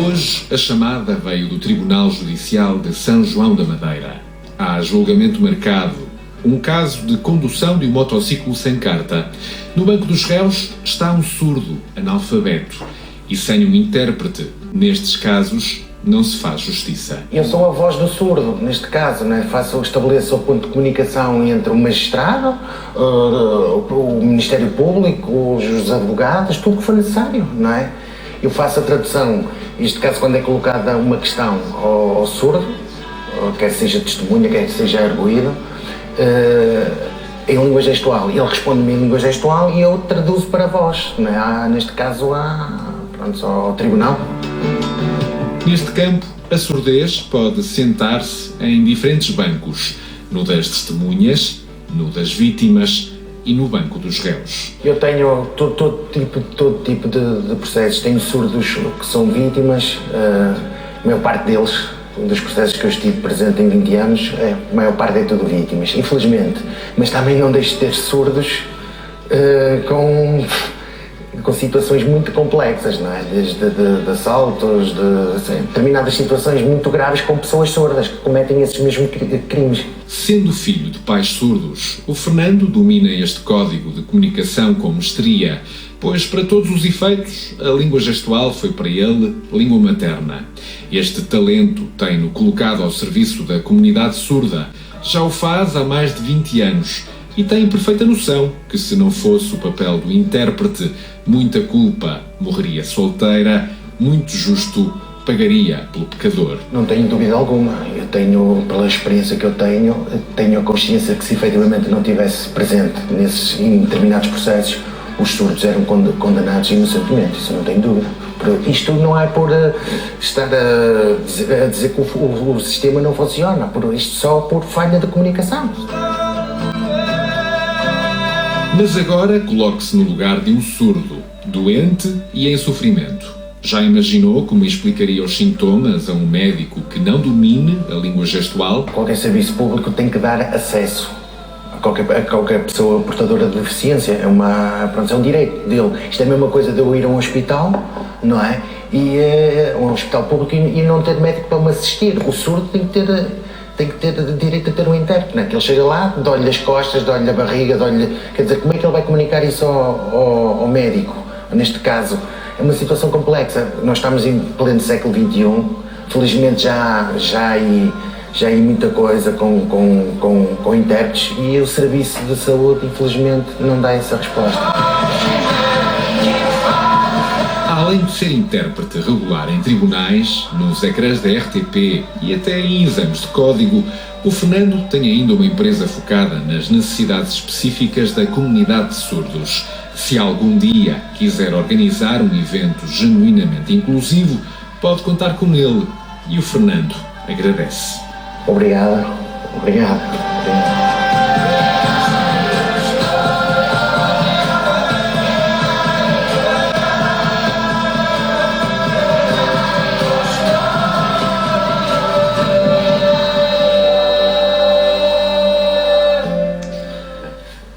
Speaker 2: Hoje a chamada veio do Tribunal Judicial de São João da Madeira. Há julgamento marcado, um caso de condução de um motociclo sem carta. No banco dos réus está um surdo, analfabeto. E sem um intérprete, nestes casos, não se faz justiça.
Speaker 8: Eu sou a voz do surdo, neste caso, né? Estabeleço o ponto de comunicação entre o magistrado, o Ministério Público, os advogados, tudo o que for necessário, não é? Eu faço a tradução, neste caso, quando é colocada uma questão ao surdo, quer seja testemunha, quer seja arguído, em língua gestual. Ele responde-me em língua gestual e eu traduzo para a voz, né? Neste caso ao tribunal.
Speaker 2: Neste campo, a surdez pode sentar-se em diferentes bancos, no das testemunhas, no das vítimas e no banco dos réus.
Speaker 8: Eu tenho todo tipo de processos. Tenho surdos que são vítimas, a maior parte deles, dos processos que eu estive presente em 20 anos, a maior parte é tudo vítimas, infelizmente. Mas também não deixo de ter surdos com situações muito complexas, não é? Desde de assaltos, determinadas situações muito graves com pessoas surdas que cometem esses mesmos crimes.
Speaker 2: Sendo filho de pais surdos, o Fernando domina este código de comunicação com mestria, pois para todos os efeitos a língua gestual foi para ele língua materna. Este talento tem-no colocado ao serviço da comunidade surda. Já o faz há mais de 20 anos e tem perfeita noção que, se não fosse o papel do intérprete, muita culpa morreria solteira, muito justo pagaria pelo pecador.
Speaker 8: Não tenho dúvida alguma. Eu tenho, pela experiência que eu tenho a consciência que, se efetivamente não estivesse presente em determinados processos, os surdos eram condenados inocentemente, isso não tenho dúvida. Isto não é por estar a dizer que o sistema não funciona, isto só por falha de comunicação.
Speaker 2: Mas agora coloque-se no lugar de um surdo, doente e em sofrimento. Já imaginou como explicaria os sintomas a um médico que não domine a língua gestual?
Speaker 8: Qualquer serviço público tem que dar acesso a qualquer pessoa portadora de deficiência. É um direito dele. Isto é a mesma coisa de eu ir a um hospital, não é? Um hospital público e não ter médico para me assistir. O surdo tem que ter direito a ter um intérprete, né? Que ele chega lá, dói-lhe as costas, dói-lhe a barriga, quer dizer, como é que ele vai comunicar isso ao médico? Neste caso, é uma situação complexa. Nós estamos em pleno século XXI, felizmente já há muita coisa com intérpretes e o serviço de saúde, infelizmente, não dá essa resposta.
Speaker 2: Além de ser intérprete regular em tribunais, nos ecrãs da RTP e até em exames de código, o Fernando tem ainda uma empresa focada nas necessidades específicas da comunidade de surdos. Se algum dia quiser organizar um evento genuinamente inclusivo, pode contar com ele. E o Fernando agradece.
Speaker 8: Obrigado.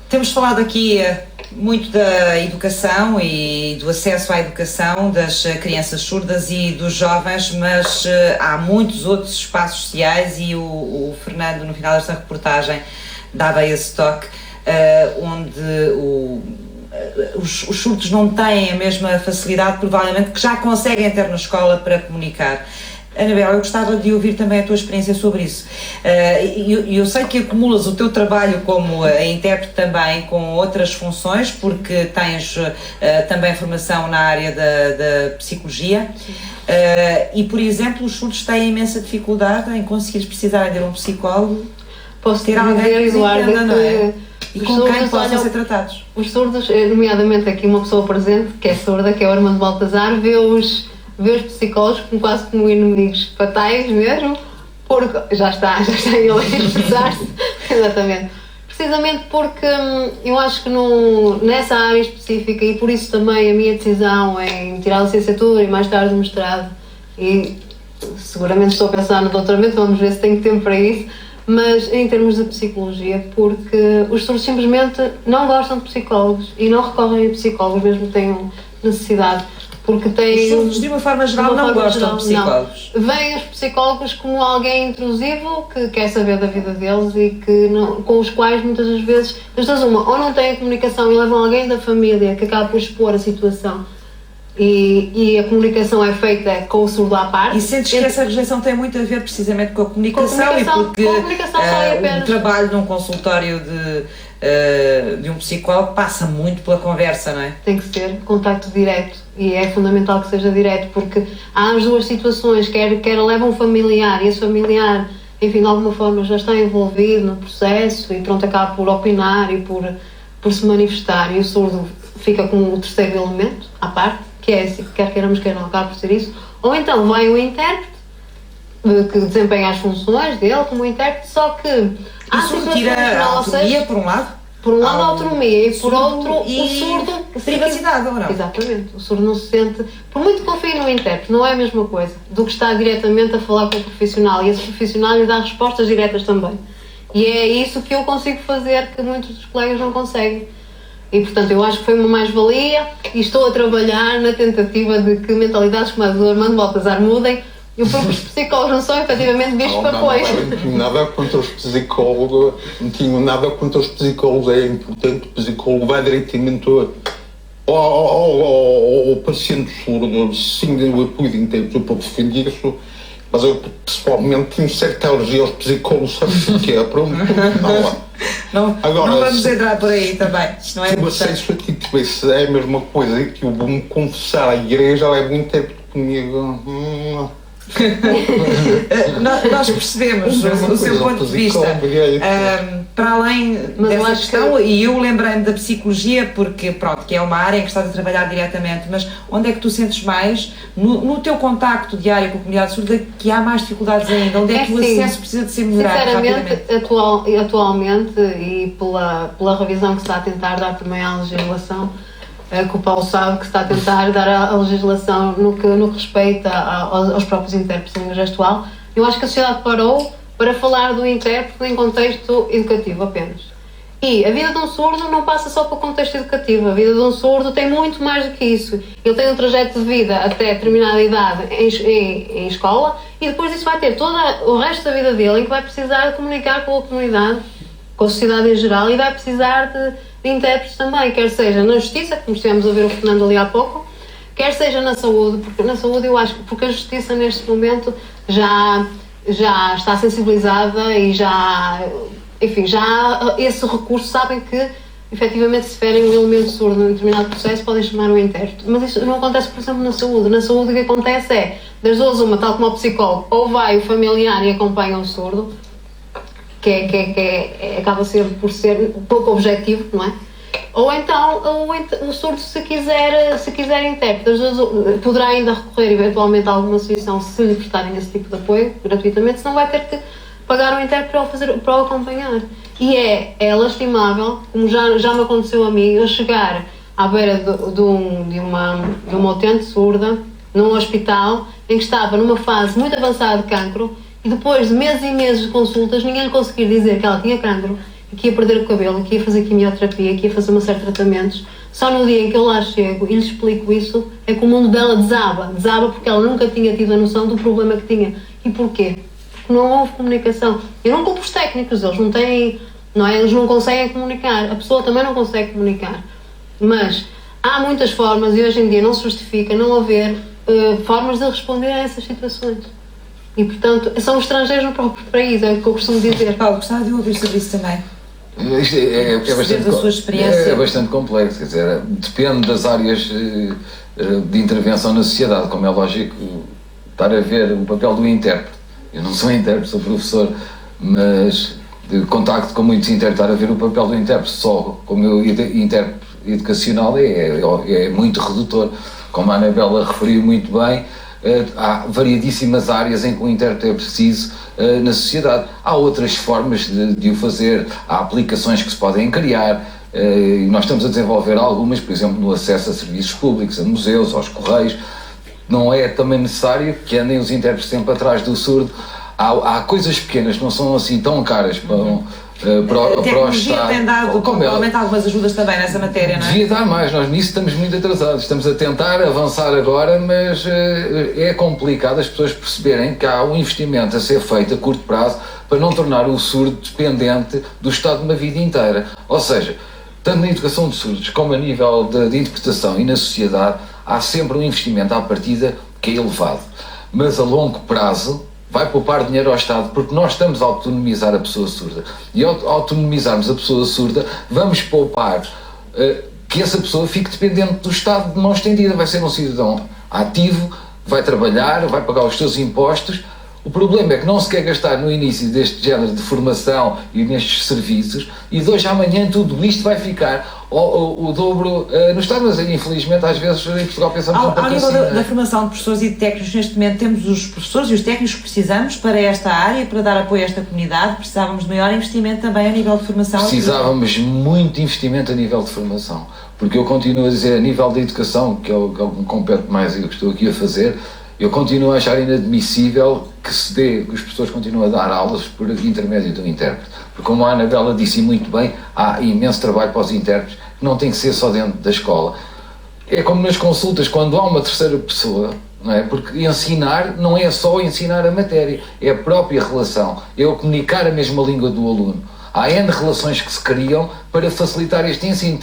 Speaker 1: Temos falado aqui muito da educação e do acesso à educação das crianças surdas e dos jovens, mas há muitos outros espaços sociais e o Fernando, no final desta reportagem, dava esse toque, onde os surdos não têm a mesma facilidade, provavelmente, que já conseguem ter na escola para comunicar. Anabela, eu gostava de ouvir também a tua experiência sobre isso. Eu sei que acumulas o teu trabalho como intérprete também com outras funções, porque tens também formação na área da psicologia. E, por exemplo, os surdos têm imensa dificuldade em conseguires precisar de um psicólogo.
Speaker 4: Posso
Speaker 1: ter alguém que entenda, não é? E com quem possam ser tratados.
Speaker 4: Os surdos, nomeadamente aqui uma pessoa presente, que é surda, que é o Armando Baltazar, vê os psicólogos quase como inimigos fatais mesmo, porque já está ele a expressar-se, exatamente. Precisamente porque eu acho que nessa área específica, e por isso também a minha decisão em tirar a licenciatura e mais tarde o mestrado, e seguramente estou a pensar no doutoramento, vamos ver se tenho tempo para isso, mas em termos de psicologia, porque os surdos simplesmente não gostam de psicólogos e não recorrem a psicólogos, mesmo que tenham necessidade. Porque
Speaker 1: os surdos, de uma forma geral, não gostam de psicólogos.
Speaker 4: Vêm os psicólogos como alguém intrusivo que quer saber da vida deles e com os quais muitas das vezes, ou não têm comunicação e levam alguém da família que acaba por expor a situação e a comunicação é feita com o surdo à parte.
Speaker 1: E sentes que essa rejeição tem muito a ver precisamente com a comunicação, e porque o trabalho num consultório de um psicólogo passa muito pela conversa, não é?
Speaker 4: Tem que ser contacto direto e é fundamental que seja direto, porque há as duas situações, quer leva um familiar e esse familiar enfim, de alguma forma já está envolvido no processo e pronto, acaba por opinar e por se manifestar, e o surdo fica como o terceiro elemento à parte, que é, quer queiramos, quer não, acaba por ser isso. Ou então vai o intérprete, que desempenha as funções dele como intérprete, só que há
Speaker 1: Isso
Speaker 4: situações
Speaker 1: retira a autonomia, por um lado.
Speaker 4: Por um lado a autonomia e por outro
Speaker 1: e
Speaker 4: o surdo...
Speaker 1: privacidade, ou não?
Speaker 4: Exatamente, o surdo não se sente... Por muito que confie no intérprete, não é a mesma coisa do que estar diretamente a falar com o profissional, e esse profissional lhe dá respostas diretas também. E é isso que eu consigo fazer, que muitos dos colegas não conseguem. E portanto eu acho que foi uma mais-valia, e estou a trabalhar na tentativa de que mentalidades como a do Armando Baltazar mudem. E os psicólogos não são efetivamente bichos papões.
Speaker 6: Não tinha nada contra os psicólogos, não tinha nada contra os psicólogos, é importante, o psicólogo vai diretamente ao paciente surdo, sim, eu apoio de intérprete para defender isso, mas eu pessoalmente tenho certa alergia aos psicólogos, sabes o que é? Pronto,
Speaker 1: Não,
Speaker 6: agora,
Speaker 1: não vamos entrar por aí também, isto não é
Speaker 6: importante. Se eu tivesse é a mesma coisa, que eu vou-me confessar à igreja, levo o intérprete comigo.
Speaker 1: Nós percebemos o seu ponto de vista, para além dessa questão, e eu lembrei-me da psicologia porque, pronto, que é uma área em que estás a trabalhar diretamente, mas onde é que tu sentes mais, no teu contacto diário com a comunidade surda, que há mais dificuldades ainda? Onde é que o acesso precisa de ser melhorado rapidamente?
Speaker 4: Atualmente, e pela revisão que se está a tentar dar também à legislação, que o Paulo sabe que se está a tentar dar a legislação no que respeita aos próprios intérpretes de língua gestual. Eu acho que a sociedade parou para falar do intérprete em contexto educativo apenas. E a vida de um surdo não passa só para o contexto educativo, a vida de um surdo tem muito mais do que isso. Ele tem um trajeto de vida até determinada idade em escola, e depois disso vai ter todo o resto da vida dele em que vai precisar de comunicar com a comunidade, com a sociedade em geral, e vai precisar de intérpretes também, quer seja na justiça, como estivemos a ver o Fernando ali há pouco, quer seja na saúde, porque na saúde eu acho que porque a justiça neste momento já está sensibilizada e já esse recurso, sabem que efetivamente se ferem um elemento surdo num determinado processo podem chamar um intérprete, mas isso não acontece, por exemplo, na saúde o que acontece é, das duas uma, tal como o psicólogo, ou vai o familiar e acompanha o surdo, que acaba por ser pouco objetivo, não é? Ou então o surdo, se quiser intérprete, poderá ainda recorrer eventualmente a alguma associação se lhe prestarem esse tipo de apoio gratuitamente, senão vai ter que pagar um intérprete para o acompanhar. E é lastimável, como já me aconteceu a mim, eu chegar à beira de uma utente surda num hospital em que estava numa fase muito avançada de cancro, e depois de meses e meses de consultas ninguém lhe conseguia dizer que ela tinha cancro, que ia perder o cabelo, que ia fazer quimioterapia, que ia fazer uma série de tratamentos. Só no dia em que eu lá chego e lhe explico isso é que o mundo dela desaba porque ela nunca tinha tido a noção do problema que tinha. E porquê? Porque não houve comunicação. Eu não culpo os técnicos, eles não têm, não é? Eles não conseguem comunicar, a pessoa também não consegue comunicar, mas há muitas formas, e hoje em dia não se justifica não haver formas de responder a essas situações. E, portanto, são estrangeiros no próprio país, é o que eu costumo dizer.
Speaker 1: Paulo, gostava de ouvir sobre isso também.
Speaker 5: Isto é bastante complexo, quer dizer, depende das áreas de intervenção na sociedade, como é lógico estar a ver o papel do intérprete. Eu não sou intérprete, sou professor, mas de contacto com muitos intérpretes, estar a ver o papel do intérprete só como intérprete educacional é muito redutor. Como a Anabela referiu muito bem, há variedíssimas áreas em que o intérprete é preciso na sociedade. Há outras formas de o fazer, há aplicações que se podem criar, e nós estamos a desenvolver algumas, por exemplo, no acesso a serviços públicos, a museus, aos correios. Não é também necessário que andem os intérpretes sempre atrás do surdo. Há coisas pequenas que não são assim tão caras para o Estado.
Speaker 1: Tem dado provavelmente algumas ajudas também nessa matéria, não é?
Speaker 5: Devia dar mais, nós nisso estamos muito atrasados, estamos a tentar avançar agora, mas é complicado as pessoas perceberem que há um investimento a ser feito a curto prazo para não tornar o surdo dependente do Estado de uma vida inteira. Ou seja, tanto na educação de surdos como a nível de interpretação e na sociedade, há sempre um investimento à partida que é elevado, mas a longo prazo vai poupar dinheiro ao Estado, porque nós estamos a autonomizar a pessoa surda. E ao autonomizarmos a pessoa surda, vamos poupar que essa pessoa fique dependente do Estado de mão estendida. Vai ser um cidadão ativo, vai trabalhar, vai pagar os seus impostos. O problema é que não se quer gastar no início deste género de formação e nestes serviços, e de hoje à manhã tudo isto vai ficar o dobro no Estado, mas infelizmente às vezes em Portugal pensamos um pouco
Speaker 1: Ao nível
Speaker 5: assim.
Speaker 1: da formação de professores e de técnicos, neste momento temos os professores e os técnicos que precisamos para esta área, para dar apoio a esta comunidade. Precisávamos de maior investimento também a nível de formação.
Speaker 5: Precisávamos muito investimento a nível de formação, porque eu continuo a dizer, a nível da educação, que é o que me compete mais e o que estou aqui a fazer, eu continuo a achar inadmissível que os professores continuem a dar aulas por intermédio do intérprete. Porque como a Anabela disse muito bem, há imenso trabalho para os intérpretes, que não tem que ser só dentro da escola. É como nas consultas, quando há uma terceira pessoa, não é? Porque ensinar não é só ensinar a matéria, é a própria relação, é o comunicar a mesma língua do aluno. Há N relações que se criam para facilitar este ensino.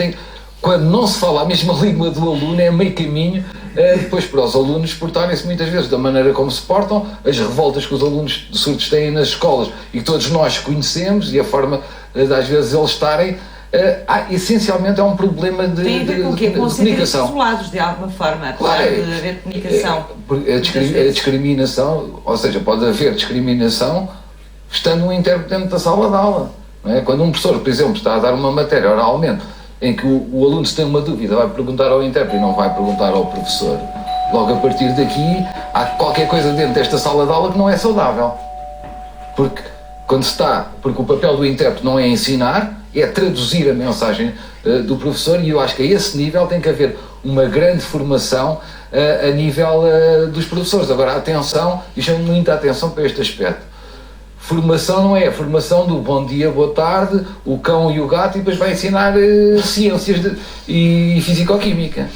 Speaker 5: Quando não se fala a mesma língua do aluno, é meio caminho depois para os alunos portarem-se muitas vezes da maneira como se portam, as revoltas que os alunos surdos têm nas escolas e que todos nós conhecemos, e a forma de às vezes eles estarem, essencialmente é um problema de comunicação.
Speaker 1: Isolados de alguma forma, apesar
Speaker 5: Claro,
Speaker 1: de haver comunicação.
Speaker 5: A discriminação, ou seja, pode haver discriminação estando um intérprete dentro da sala de aula. Não é? Quando um professor, por exemplo, está a dar uma matéria oralmente em que o aluno, se tem uma dúvida, vai perguntar ao intérprete e não vai perguntar ao professor, logo a partir daqui há qualquer coisa dentro desta sala de aula que não é saudável. Porque o papel do intérprete não é ensinar, é traduzir a mensagem do professor, e eu acho que a esse nível tem que haver uma grande formação a nível dos professores. Agora, atenção, e chamo muita atenção para este aspecto. Formação não é a formação do bom dia, boa tarde, o cão e o gato, e depois vai ensinar ciências e fisicoquímica.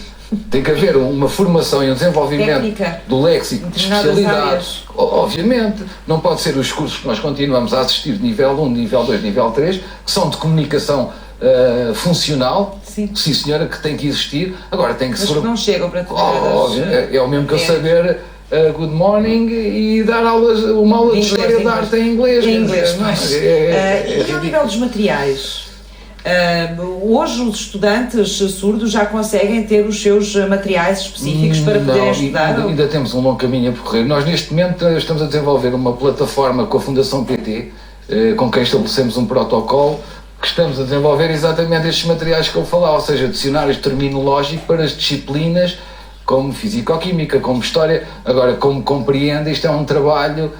Speaker 5: Tem que haver uma formação e um desenvolvimento
Speaker 1: técnica,
Speaker 5: do léxico de especialidades. Obviamente, não pode ser os cursos que nós continuamos a assistir de nível 1, nível 2, nível 3, que são de comunicação funcional, sim senhora, que tem que existir. Agora tem que
Speaker 1: mas que não chegam para
Speaker 5: é o mesmo que eu saber good morning e dar uma aula de história da arte em inglês.
Speaker 1: E ao nível dos materiais? Hoje os estudantes surdos já conseguem ter os seus materiais específicos para poderem estudar?
Speaker 5: Ainda temos um longo caminho a percorrer. Nós neste momento estamos a desenvolver uma plataforma com a Fundação PT, com quem estabelecemos um protocolo, que estamos a desenvolver exatamente estes materiais que eu falava, ou seja, dicionários terminológicos para as disciplinas como Fisicoquímica, como História. Agora, como compreende, isto é um trabalho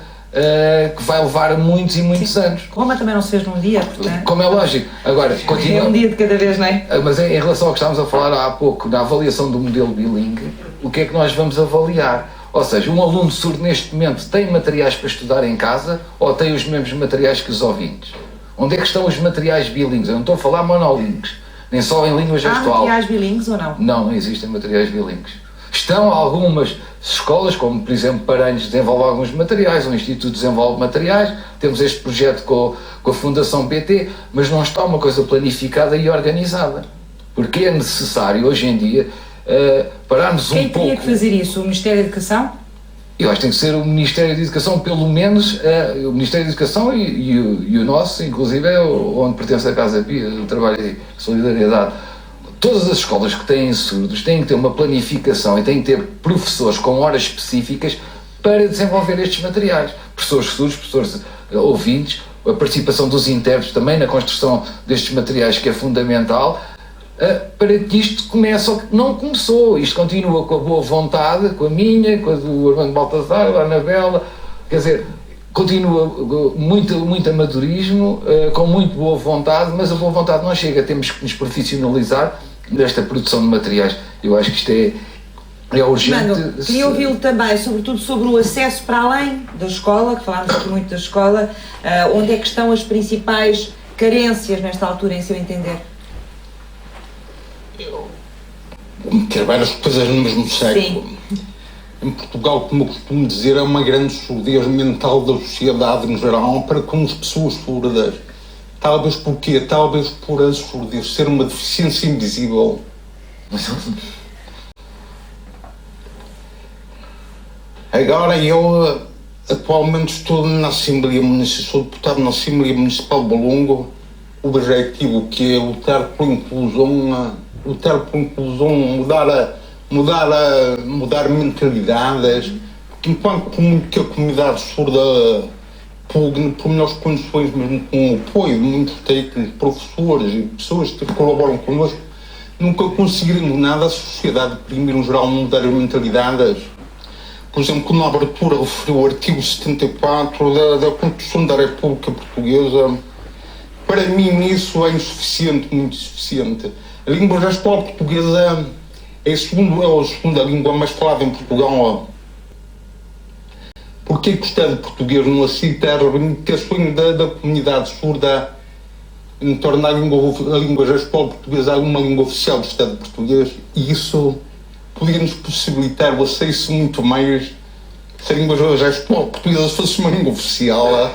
Speaker 5: que vai levar muitos e muitos anos.
Speaker 1: Roma também não se fez num dia, portanto.
Speaker 5: Como é lógico. Agora, continua.
Speaker 1: É um dia de cada vez, não é?
Speaker 5: Mas em relação ao que estávamos a falar há pouco, na avaliação do modelo bilingue, o que é que nós vamos avaliar? Ou seja, um aluno surdo neste momento tem materiais para estudar em casa ou tem os mesmos materiais que os ouvintes? Onde é que estão os materiais bilíngues? Eu não estou a falar monolíngues, nem só em língua gestual.
Speaker 1: Há materiais bilíngues ou não?
Speaker 5: Não existem materiais bilíngues. Estão algumas escolas, como por exemplo Paranhos, desenvolve alguns materiais, o Instituto desenvolve materiais, temos este projeto com a Fundação PT, mas não está uma coisa planificada e organizada. Porque é necessário, hoje em dia, pararmos um pouco...
Speaker 1: Quem teria que fazer isso? O Ministério da Educação?
Speaker 5: Eu acho que tem que ser o Ministério da Educação, pelo menos, o Ministério da Educação e o nosso, inclusive, é onde pertence a Casa Pia, o Trabalho e Solidariedade. Todas as escolas que têm surdos têm que ter uma planificação e têm que ter professores com horas específicas para desenvolver estes materiais. Professores surdos, professores ouvintes, a participação dos intérpretes também na construção destes materiais, que é fundamental, para que isto comece, não começou, isto continua com a boa vontade, com a minha, com a do Armando Baltazar, da Anabela, quer dizer, continua muito amadorismo, com muito boa vontade, mas a boa vontade não chega, temos que nos profissionalizar nesta produção de materiais. Eu acho que isto é urgente.
Speaker 1: Mano, queria ouvi-lo também, sobretudo sobre o acesso para além da escola, que falámos aqui muito da escola, onde é que estão as principais carências nesta altura, em seu entender?
Speaker 6: Meter várias coisas no mesmo século. Sim. Em Portugal, como eu costumo dizer, é uma grande surdez mental da sociedade em geral para com as pessoas surdas. Talvez porque, talvez por a surdez ser uma deficiência invisível. Agora eu atualmente estou na Assembleia Municipal, sou deputado na Assembleia Municipal de Valongo. O objetivo que é lutar por inclusão, mudar mentalidades, porque enquanto que a comunidade surda, por melhores condições, mesmo com o apoio de muitos técnicos, professores e pessoas que colaboram connosco, nunca conseguiremos nada. A sociedade, primeiro, em geral, mudar as mentalidades. Por exemplo, quando a abertura referiu o artigo 74 da Constituição da República Portuguesa, para mim isso é insuficiente, muito insuficiente. A língua gestual portuguesa é a segunda língua mais falada em Portugal. Por que o Estado português não aceita as reivindicações da comunidade surda em tornar a língua gestual portuguesa uma língua oficial do Estado português? E isso poderia-nos possibilitar o acesso muito mais. Se a língua gestual portuguesa fosse uma língua oficial,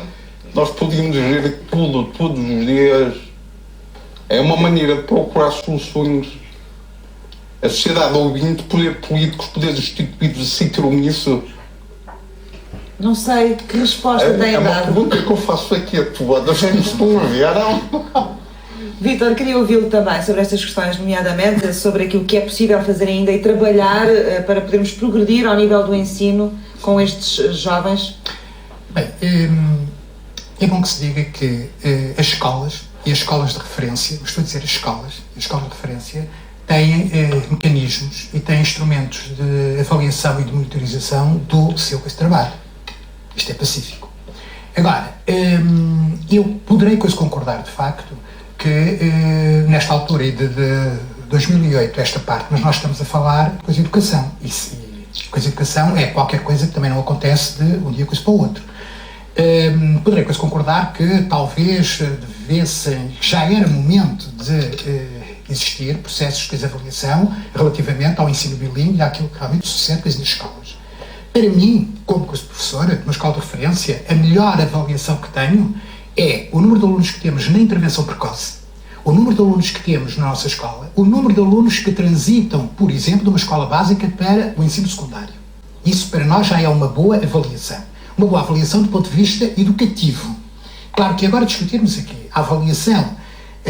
Speaker 6: nós podíamos ver tudo, todos os dias. É uma maneira de procurar soluções. A sociedade ouvinte, poder políticos, poderes instituídos aceitam isso.
Speaker 1: Não sei que resposta tem
Speaker 6: É uma
Speaker 1: dado.
Speaker 6: pergunta que eu faço aqui a todos, já nos estão a ver, não?
Speaker 1: Vítor, queria ouvi-lo também sobre estas questões, nomeadamente sobre aquilo que é possível fazer ainda e trabalhar para podermos progredir ao nível do ensino com estes jovens.
Speaker 7: Bem, é bom que se diga que as escolas e as escolas de referência, estou a dizer as escolas de referência, têm mecanismos e têm instrumentos de avaliação e de monitorização do seu trabalho. Isto é pacífico. Agora, eu poderei concordar de facto que nesta altura de 2008, esta parte, mas nós estamos a falar de educação. E coisa de educação é qualquer coisa que também não acontece de um dia coisa para o outro. Poderei concordar que talvez devessem, já era momento de existir processos de avaliação relativamente ao ensino bilíngue e àquilo que realmente sucede nas escolas. Para mim, como professora de uma escola de referência, a melhor avaliação que tenho é o número de alunos que temos na intervenção precoce, o número de alunos que temos na nossa escola, o número de alunos que transitam, por exemplo, de uma escola básica para o ensino secundário. Isso para nós já é uma boa avaliação. Uma boa avaliação do ponto de vista educativo. Claro que agora discutirmos aqui a avaliação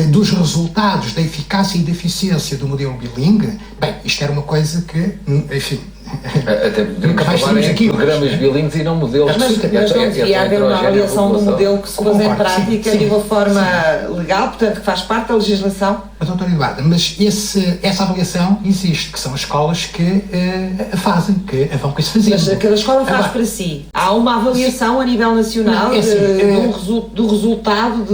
Speaker 7: dos resultados da eficácia e da eficiência do modelo bilingue, bem, isto era uma coisa que, enfim,
Speaker 5: até podemos falar em programas bilíngues e não modelos.
Speaker 1: Mas não devia haver uma avaliação do modelo que se pôs em prática de uma forma legal, portanto, que faz parte da legislação?
Speaker 7: Mas, doutora Eduarda, mas essa avaliação existe, que são as escolas que a fazem, que a vão com esse fazer.
Speaker 1: Mas cada escola faz para si. Há uma avaliação a nível nacional do resultado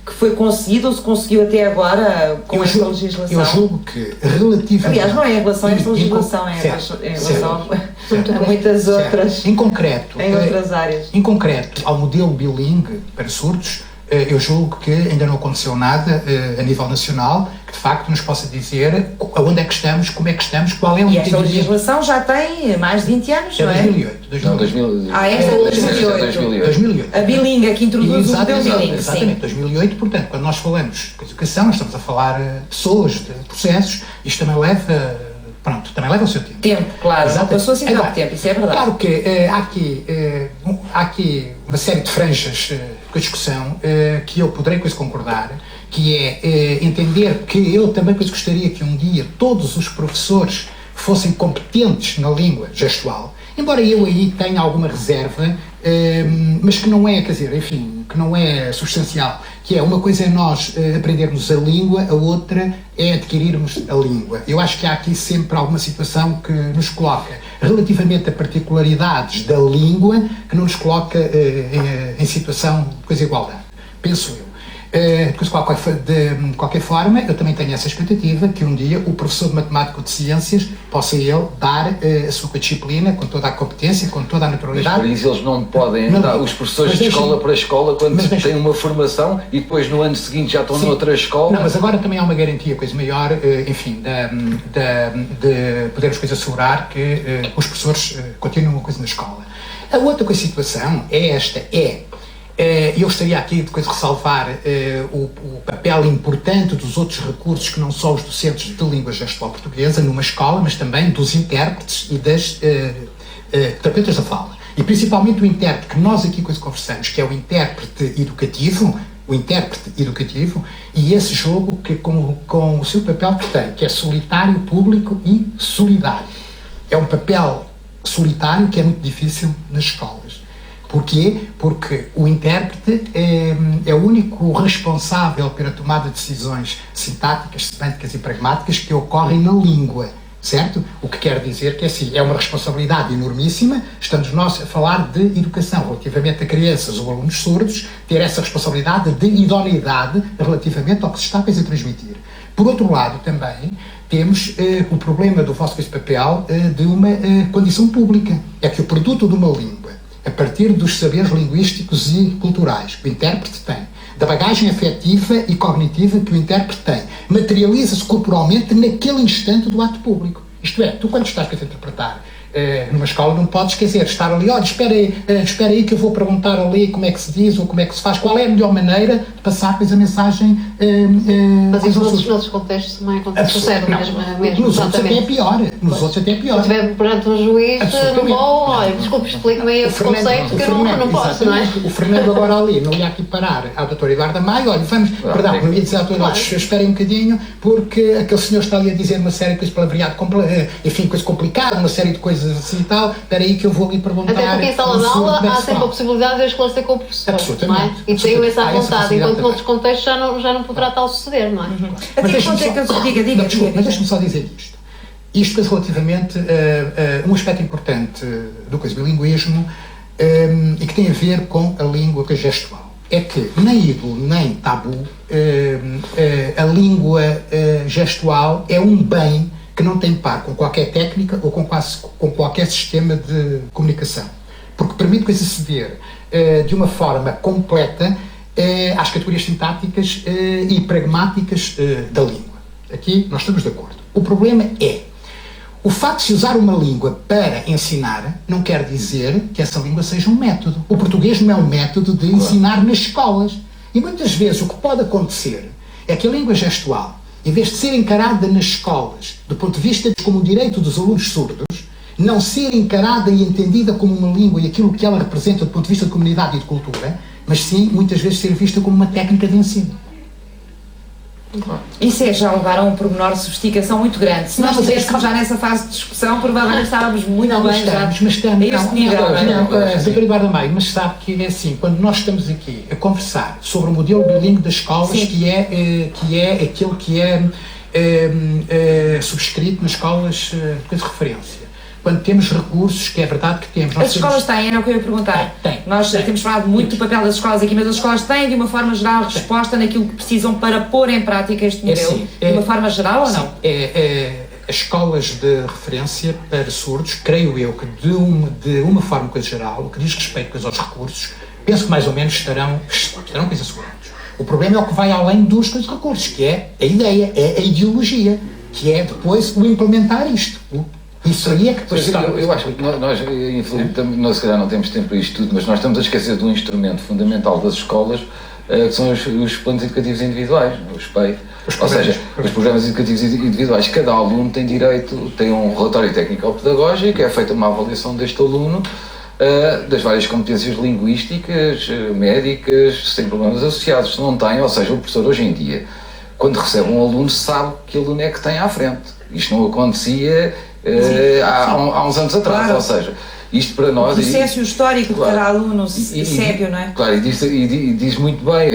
Speaker 1: que foi conseguido ou se conseguiu até agora com esta legislação?
Speaker 7: Eu julgo que relativamente...
Speaker 1: Aliás, não é em relação a esta legislação, é em relação a muitas outras...
Speaker 7: Em concreto...
Speaker 1: Em outras áreas.
Speaker 7: Em concreto, ao modelo bilingue para surdos, eu julgo que ainda não aconteceu nada a nível nacional que de facto nos possa dizer aonde é que estamos, como é que estamos, qual é o
Speaker 1: entendimento. E esta legislação já tem mais de 20 anos, não é?
Speaker 7: 2008.
Speaker 5: Não, 2008.
Speaker 1: Esta é 2008. A bilingue, que introduz o modelo bilingue.
Speaker 7: Exatamente, 2008, portanto, quando nós falamos de educação, nós estamos a falar de pessoas, de processos, isto também leva... Pronto, também leva o seu tempo.
Speaker 1: Tempo, claro. Exato. Não passou assim tanto tempo, isso é verdade.
Speaker 7: Claro que há aqui uma série de franjas com a discussão que eu poderei com isso concordar, que é entender que eu também gostaria que um dia todos os professores fossem competentes na língua gestual, embora eu aí tenha alguma reserva, mas que não é, quer dizer, enfim, que não é substancial, que é uma coisa é nós aprendermos a língua, a outra é adquirirmos a língua. Eu acho que há aqui sempre alguma situação que nos coloca, relativamente a particularidades da língua, que não nos coloca em situação de desigualdade, penso eu. De qualquer forma, eu também tenho essa expectativa que um dia o professor de matemática ou de ciências possa ele dar a sua disciplina com toda a competência, com toda a naturalidade.
Speaker 5: Mas por isso eles não podem andar, os professores de escola para escola, quando têm uma formação e depois no ano seguinte já estão noutra escola.
Speaker 7: Não, mas agora também há uma garantia, coisa maior, enfim, de podermos assegurar que os professores continuam uma coisa na escola. A outra situação é esta, eu gostaria aqui de ressalvar o papel importante dos outros recursos que não só os docentes de língua gestual portuguesa numa escola, mas também dos intérpretes e das terapeutas da fala. E principalmente o intérprete que nós aqui conversamos, que é o intérprete educativo, e esse jogo que com o seu papel que tem, que é solitário, público e solidário. É um papel solitário que é muito difícil nas escolas. Porquê? Porque o intérprete é o único responsável pela tomada de decisões sintáticas, semânticas e pragmáticas que ocorrem na língua, certo? O que quer dizer que assim, é uma responsabilidade enormíssima. Estamos nós a falar de educação relativamente a crianças ou alunos surdos, ter essa responsabilidade de idoneidade relativamente ao que se está a transmitir. Por outro lado, também temos o problema do vosso papel de uma condição pública. É que o produto de uma língua, a partir dos saberes linguísticos e culturais que o intérprete tem, da bagagem afetiva e cognitiva que o intérprete tem, materializa-se corporalmente naquele instante do ato público. Isto é, tu quando estás a interpretar numa escola não podes esquecer, estar ali, olha, espera aí que eu vou perguntar ali como é que se diz ou como é que se faz, qual é a melhor maneira de passar depois a mensagem
Speaker 4: mas isso noutros contextos também sucede mesmo.
Speaker 7: Nos outros até é pior. Nos outros até é pior.
Speaker 4: Se estiver perante um juiz, não vou, olha, desculpe, explique-me aí esse conceito que eu não posso, não é?
Speaker 7: O Fernando agora ali não ia aqui parar ao Dr. Eduardo Amaio, olha, vamos, perdão, não ia dizer ao Dr. Eduardo, esperem um bocadinho, porque aquele senhor está ali a dizer uma série de coisas palavreado, enfim, coisa complicada, uma série de coisas assim e tal, espera aí que eu vou ali perguntar.
Speaker 4: Até porque em sala de aula há sempre a possibilidade de eu esclarecer com o professor.
Speaker 7: Absolutamente.
Speaker 4: Não é? E tenho essa vontade, enquanto noutros contextos já não poderá tal suceder, não é?
Speaker 1: Até que ponto é que eu diga.
Speaker 7: Mas deixa-me só dizer isto. Isto relativamente a um aspecto importante do bilinguismo e que tem a ver com a língua gestual. É que nem ídolo nem tabu, a língua gestual é um bem que não tem par com qualquer técnica ou com qualquer sistema de comunicação. Porque permite aceder de uma forma completa às categorias sintáticas e pragmáticas da língua. Aqui nós estamos de acordo. O problema é o facto de se usar uma língua para ensinar não quer dizer que essa língua seja um método. O português não é um método de ensinar nas escolas. E muitas vezes o que pode acontecer é que a língua gestual, em vez de ser encarada nas escolas do ponto de vista como um direito dos alunos surdos, não ser encarada e entendida como uma língua e aquilo que ela representa do ponto de vista de comunidade e de cultura, mas sim, muitas vezes, ser vista como uma técnica de ensino.
Speaker 1: Isso é já levar a um pormenor de sofisticação muito grande. Se nós estivéssemos já nessa fase de discussão, provavelmente estávamos muito bem já a este nível.
Speaker 7: Dr. Eduardo Amaio, mas sabe que é assim, quando nós estamos aqui a conversar sobre o modelo bilíngue das escolas, que é aquilo que é subscrito nas escolas de referência. Quando temos recursos, que é verdade que temos.
Speaker 1: As escolas têm, era o que eu ia perguntar. Nós temos falado muito do papel das escolas aqui, mas as escolas têm, de uma forma geral, resposta naquilo que precisam para pôr em prática este modelo? De uma forma geral ou não?
Speaker 7: As escolas de referência para surdos, creio eu que de uma forma geral, o que diz respeito aos recursos, penso que mais ou menos estarão assegurados. O problema é o que vai além dos recursos, que é a ideia, é a ideologia, que é depois o implementar isto. Isso aí é que depois
Speaker 5: eu acho que nós, infelizmente, se calhar não temos tempo para isto tudo, mas nós estamos a esquecer de um instrumento fundamental das escolas, que são os planos educativos individuais, os PEI. Ou seja, os programas educativos individuais. Cada aluno tem direito, tem um relatório técnico-pedagógico, é feita uma avaliação deste aluno, das várias competências linguísticas, médicas, sem problemas associados. Se não tem, ou seja, o professor hoje em dia, quando recebe um aluno, sabe que aluno é que tem à frente. Isto não acontecia há uns anos atrás, claro. Ou seja, isto para nós...
Speaker 1: O processo histórico de cada aluno sério, não é?
Speaker 5: Claro, e diz muito bem,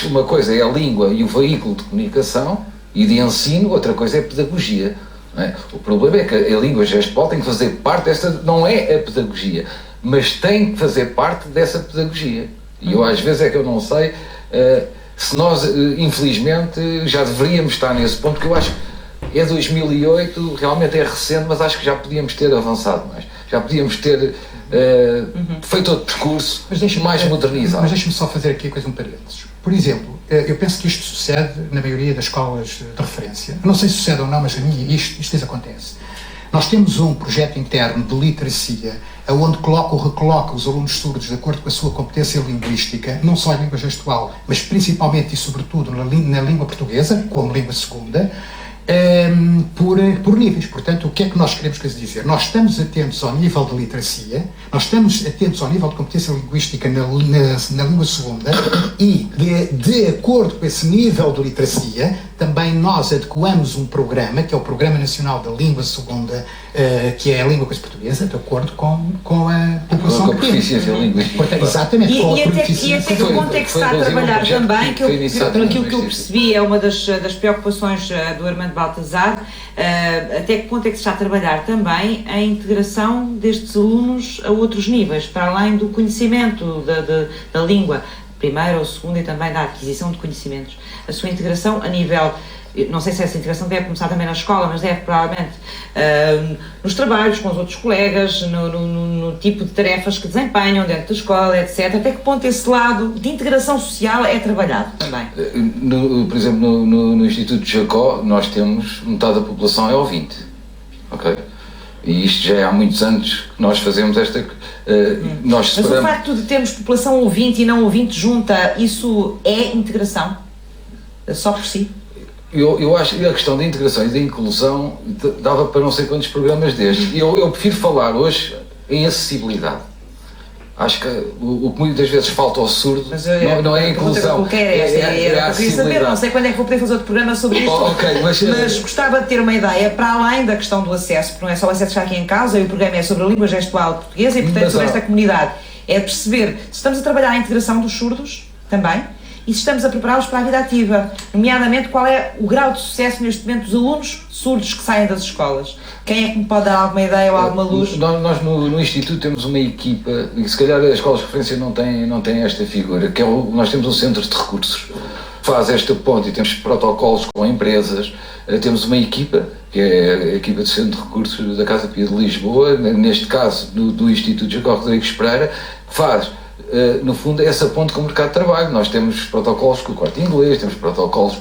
Speaker 5: uma coisa é a língua e o veículo de comunicação e de ensino, outra coisa é a pedagogia. Não é? O problema é que a língua gestual tem que fazer parte desta, não é a pedagogia, mas tem que fazer parte dessa pedagogia. E eu às vezes é que eu não sei se nós, infelizmente, já deveríamos estar nesse ponto, que eu acho que é 2008, realmente é recente, mas acho que já podíamos ter avançado mais. Já podíamos ter feito outro percurso mais modernizado.
Speaker 7: Mas deixe-me só fazer aqui um parênteses. Por exemplo, eu penso que isto sucede na maioria das escolas de referência. Eu não sei se sucede ou não, mas a mim isto acontece. Nós temos um projeto interno de literacia, onde recoloca os alunos surdos de acordo com a sua competência linguística, não só em língua gestual, mas principalmente e sobretudo na língua portuguesa, como língua segunda, por níveis. Portanto, o que é que nós queremos dizer? Nós estamos atentos ao nível de literacia, nós estamos atentos ao nível de competência linguística na língua segunda e, de acordo com esse nível de literacia, também nós adequamos um programa, que é o Programa Nacional da Língua Segunda, que é a língua portuguesa, de acordo com a população
Speaker 5: Com a
Speaker 7: que temos.
Speaker 5: proficiência linguística.
Speaker 7: Portanto, exatamente, com a
Speaker 1: E até
Speaker 7: proficiência.
Speaker 1: que ponto é que se está a trabalhar também, que aquilo que eu
Speaker 5: isso.
Speaker 1: percebi é uma das preocupações do Armando Baltazar, até que ponto é que se está a trabalhar também a integração destes alunos a outros níveis, para além do conhecimento da língua, primeira ou segunda, e também da aquisição de conhecimentos. A sua integração a nível, não sei se essa integração deve começar também na escola, mas deve provavelmente nos trabalhos com os outros colegas, no tipo de tarefas que desempenham dentro da escola, etc. Até que ponto esse lado de integração social é trabalhado também?
Speaker 5: Por exemplo, no Instituto de Jacó, nós temos metade da população é ouvinte. Ok? E isto já é há muitos anos que nós fazemos esta. Nós
Speaker 1: Mas o facto de termos população ouvinte e não ouvinte junta, isso é integração? Só por si?
Speaker 5: Eu acho que a questão da integração e da inclusão dava para não sei quantos programas destes. Eu prefiro falar hoje em acessibilidade. Acho que o que muitas vezes falta ao surdo não é a inclusão, é a acessibilidade.
Speaker 1: Não sei quando é que vou poder fazer outro programa sobre isto, mas gostava de ter uma ideia, para além da questão do acesso, porque não é só o acesso que está aqui em causa, e o programa é sobre a língua gestual portuguesa e, portanto, sobre esta comunidade. É perceber se estamos a trabalhar a integração dos surdos também, e se estamos a prepará-los para a vida ativa, nomeadamente qual é o grau de sucesso neste momento dos alunos surdos que saem das escolas. Quem é que me pode dar alguma ideia ou alguma luz?
Speaker 5: Nós no Instituto temos uma equipa, e se calhar as escolas de referência não têm esta figura, que é nós temos um centro de recursos que faz esta ponte, e temos protocolos com empresas, temos uma equipa, que é a equipa de centro de recursos da Casa Pia de Lisboa, neste caso do Instituto Jacó Rodrigues Pereira, que faz no fundo, essa ponte com o mercado de trabalho. Nós temos protocolos com o Corte Inglês, temos protocolos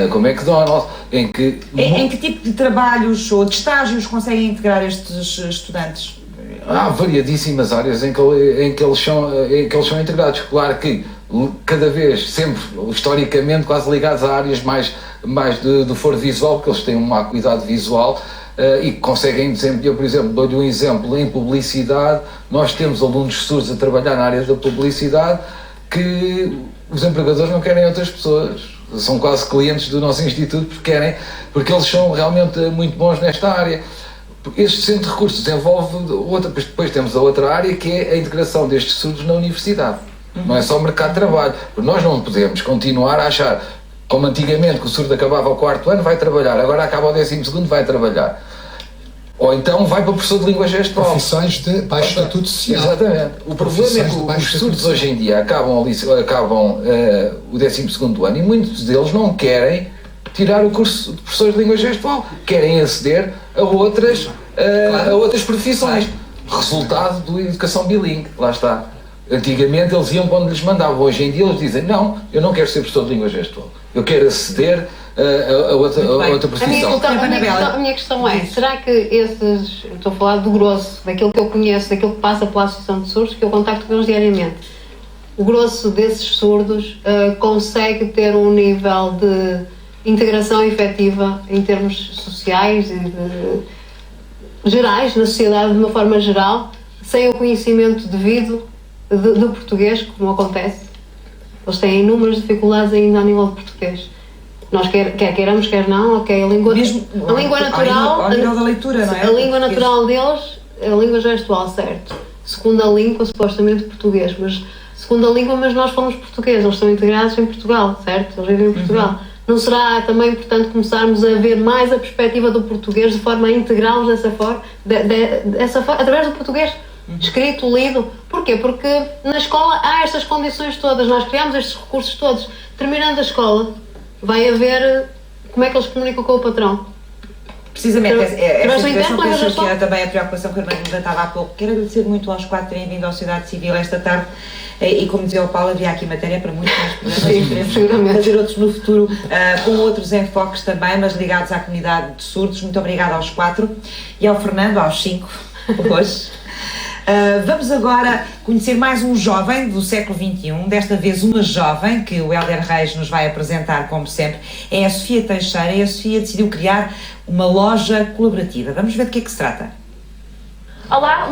Speaker 5: com o McDonald's, em que...
Speaker 1: Em que tipo de trabalhos ou de estágios conseguem integrar estes estudantes?
Speaker 5: Há variadíssimas áreas em que eles são integrados. Claro que cada vez, sempre, historicamente, quase ligados a áreas mais do foro visual, porque eles têm uma acuidade visual, e conseguem desempenhar. Por exemplo, dou-lhe um exemplo, em publicidade, nós temos alunos surdos a trabalhar na área da publicidade que os empregadores não querem outras pessoas, são quase clientes do nosso instituto porque eles são realmente muito bons nesta área. Este centro de recursos desenvolve outra, depois temos a outra área, que é a integração destes surdos na universidade. Não é só o mercado de trabalho, porque nós não podemos continuar a achar, como antigamente, que o surdo acabava ao 4º ano, vai trabalhar, agora acaba ao 12º, vai trabalhar. Ou então vai para o professor de língua gestual.
Speaker 7: Profissões de baixo estatuto social.
Speaker 5: Exatamente. O problema é que os surdos hoje em dia acabam o 12º ano, e muitos deles não querem tirar o curso de professores de língua gestual, querem aceder a outras profissões. Resultado da educação bilingue, lá está. Antigamente eles iam para onde lhes mandavam, hoje em dia eles dizem: não, eu não quero ser professor de língua gestual, eu quero aceder a outra profissão.
Speaker 4: A minha questão é, será que esses, estou a falar do grosso, daquilo que eu conheço, daquilo que passa pela Associação de Surdos, que eu contacto com eles diariamente, o grosso desses surdos consegue ter um nível de integração efetiva em termos sociais e gerais, na sociedade de uma forma geral, sem o conhecimento devido do português, como acontece? Eles têm inúmeras dificuldades ainda a nível de português. Nós quer queiramos, quer não, ok, a língua natural,
Speaker 1: ao nível da leitura, não é?
Speaker 4: A língua natural deles é a língua gestual, certo? Segunda língua, supostamente português, mas segunda língua, mas nós falamos português, eles estão integrados em Portugal, certo? Eles vivem em Portugal. Não será também importante começarmos a ver mais a perspectiva do português, de forma a integrá-los dessa forma, através do português? Escrito, lido. Porquê? Porque na escola há estas condições todas, nós criamos estes recursos todos. Terminando a escola, vai haver como é que eles comunicam com o patrão.
Speaker 1: Precisamente, essa integração penso que era também a preocupação que a irmã levantava há pouco. Quero agradecer muito aos 4 terem vindo à Sociedade Civil esta tarde, e como dizia o Paulo, havia aqui matéria para muito mais programas, queremos fazer outros no futuro, com outros enfoques também, mas ligados à comunidade de surdos. Muito obrigada aos 4 e ao Fernando, aos 5, hoje. Vamos agora conhecer mais um jovem do século XXI, desta vez uma jovem que o Hélder Reis nos vai apresentar, como sempre. É a Sofia Teixeira, e a Sofia decidiu criar uma loja colaborativa. Vamos ver de que é que se trata.
Speaker 9: Olá,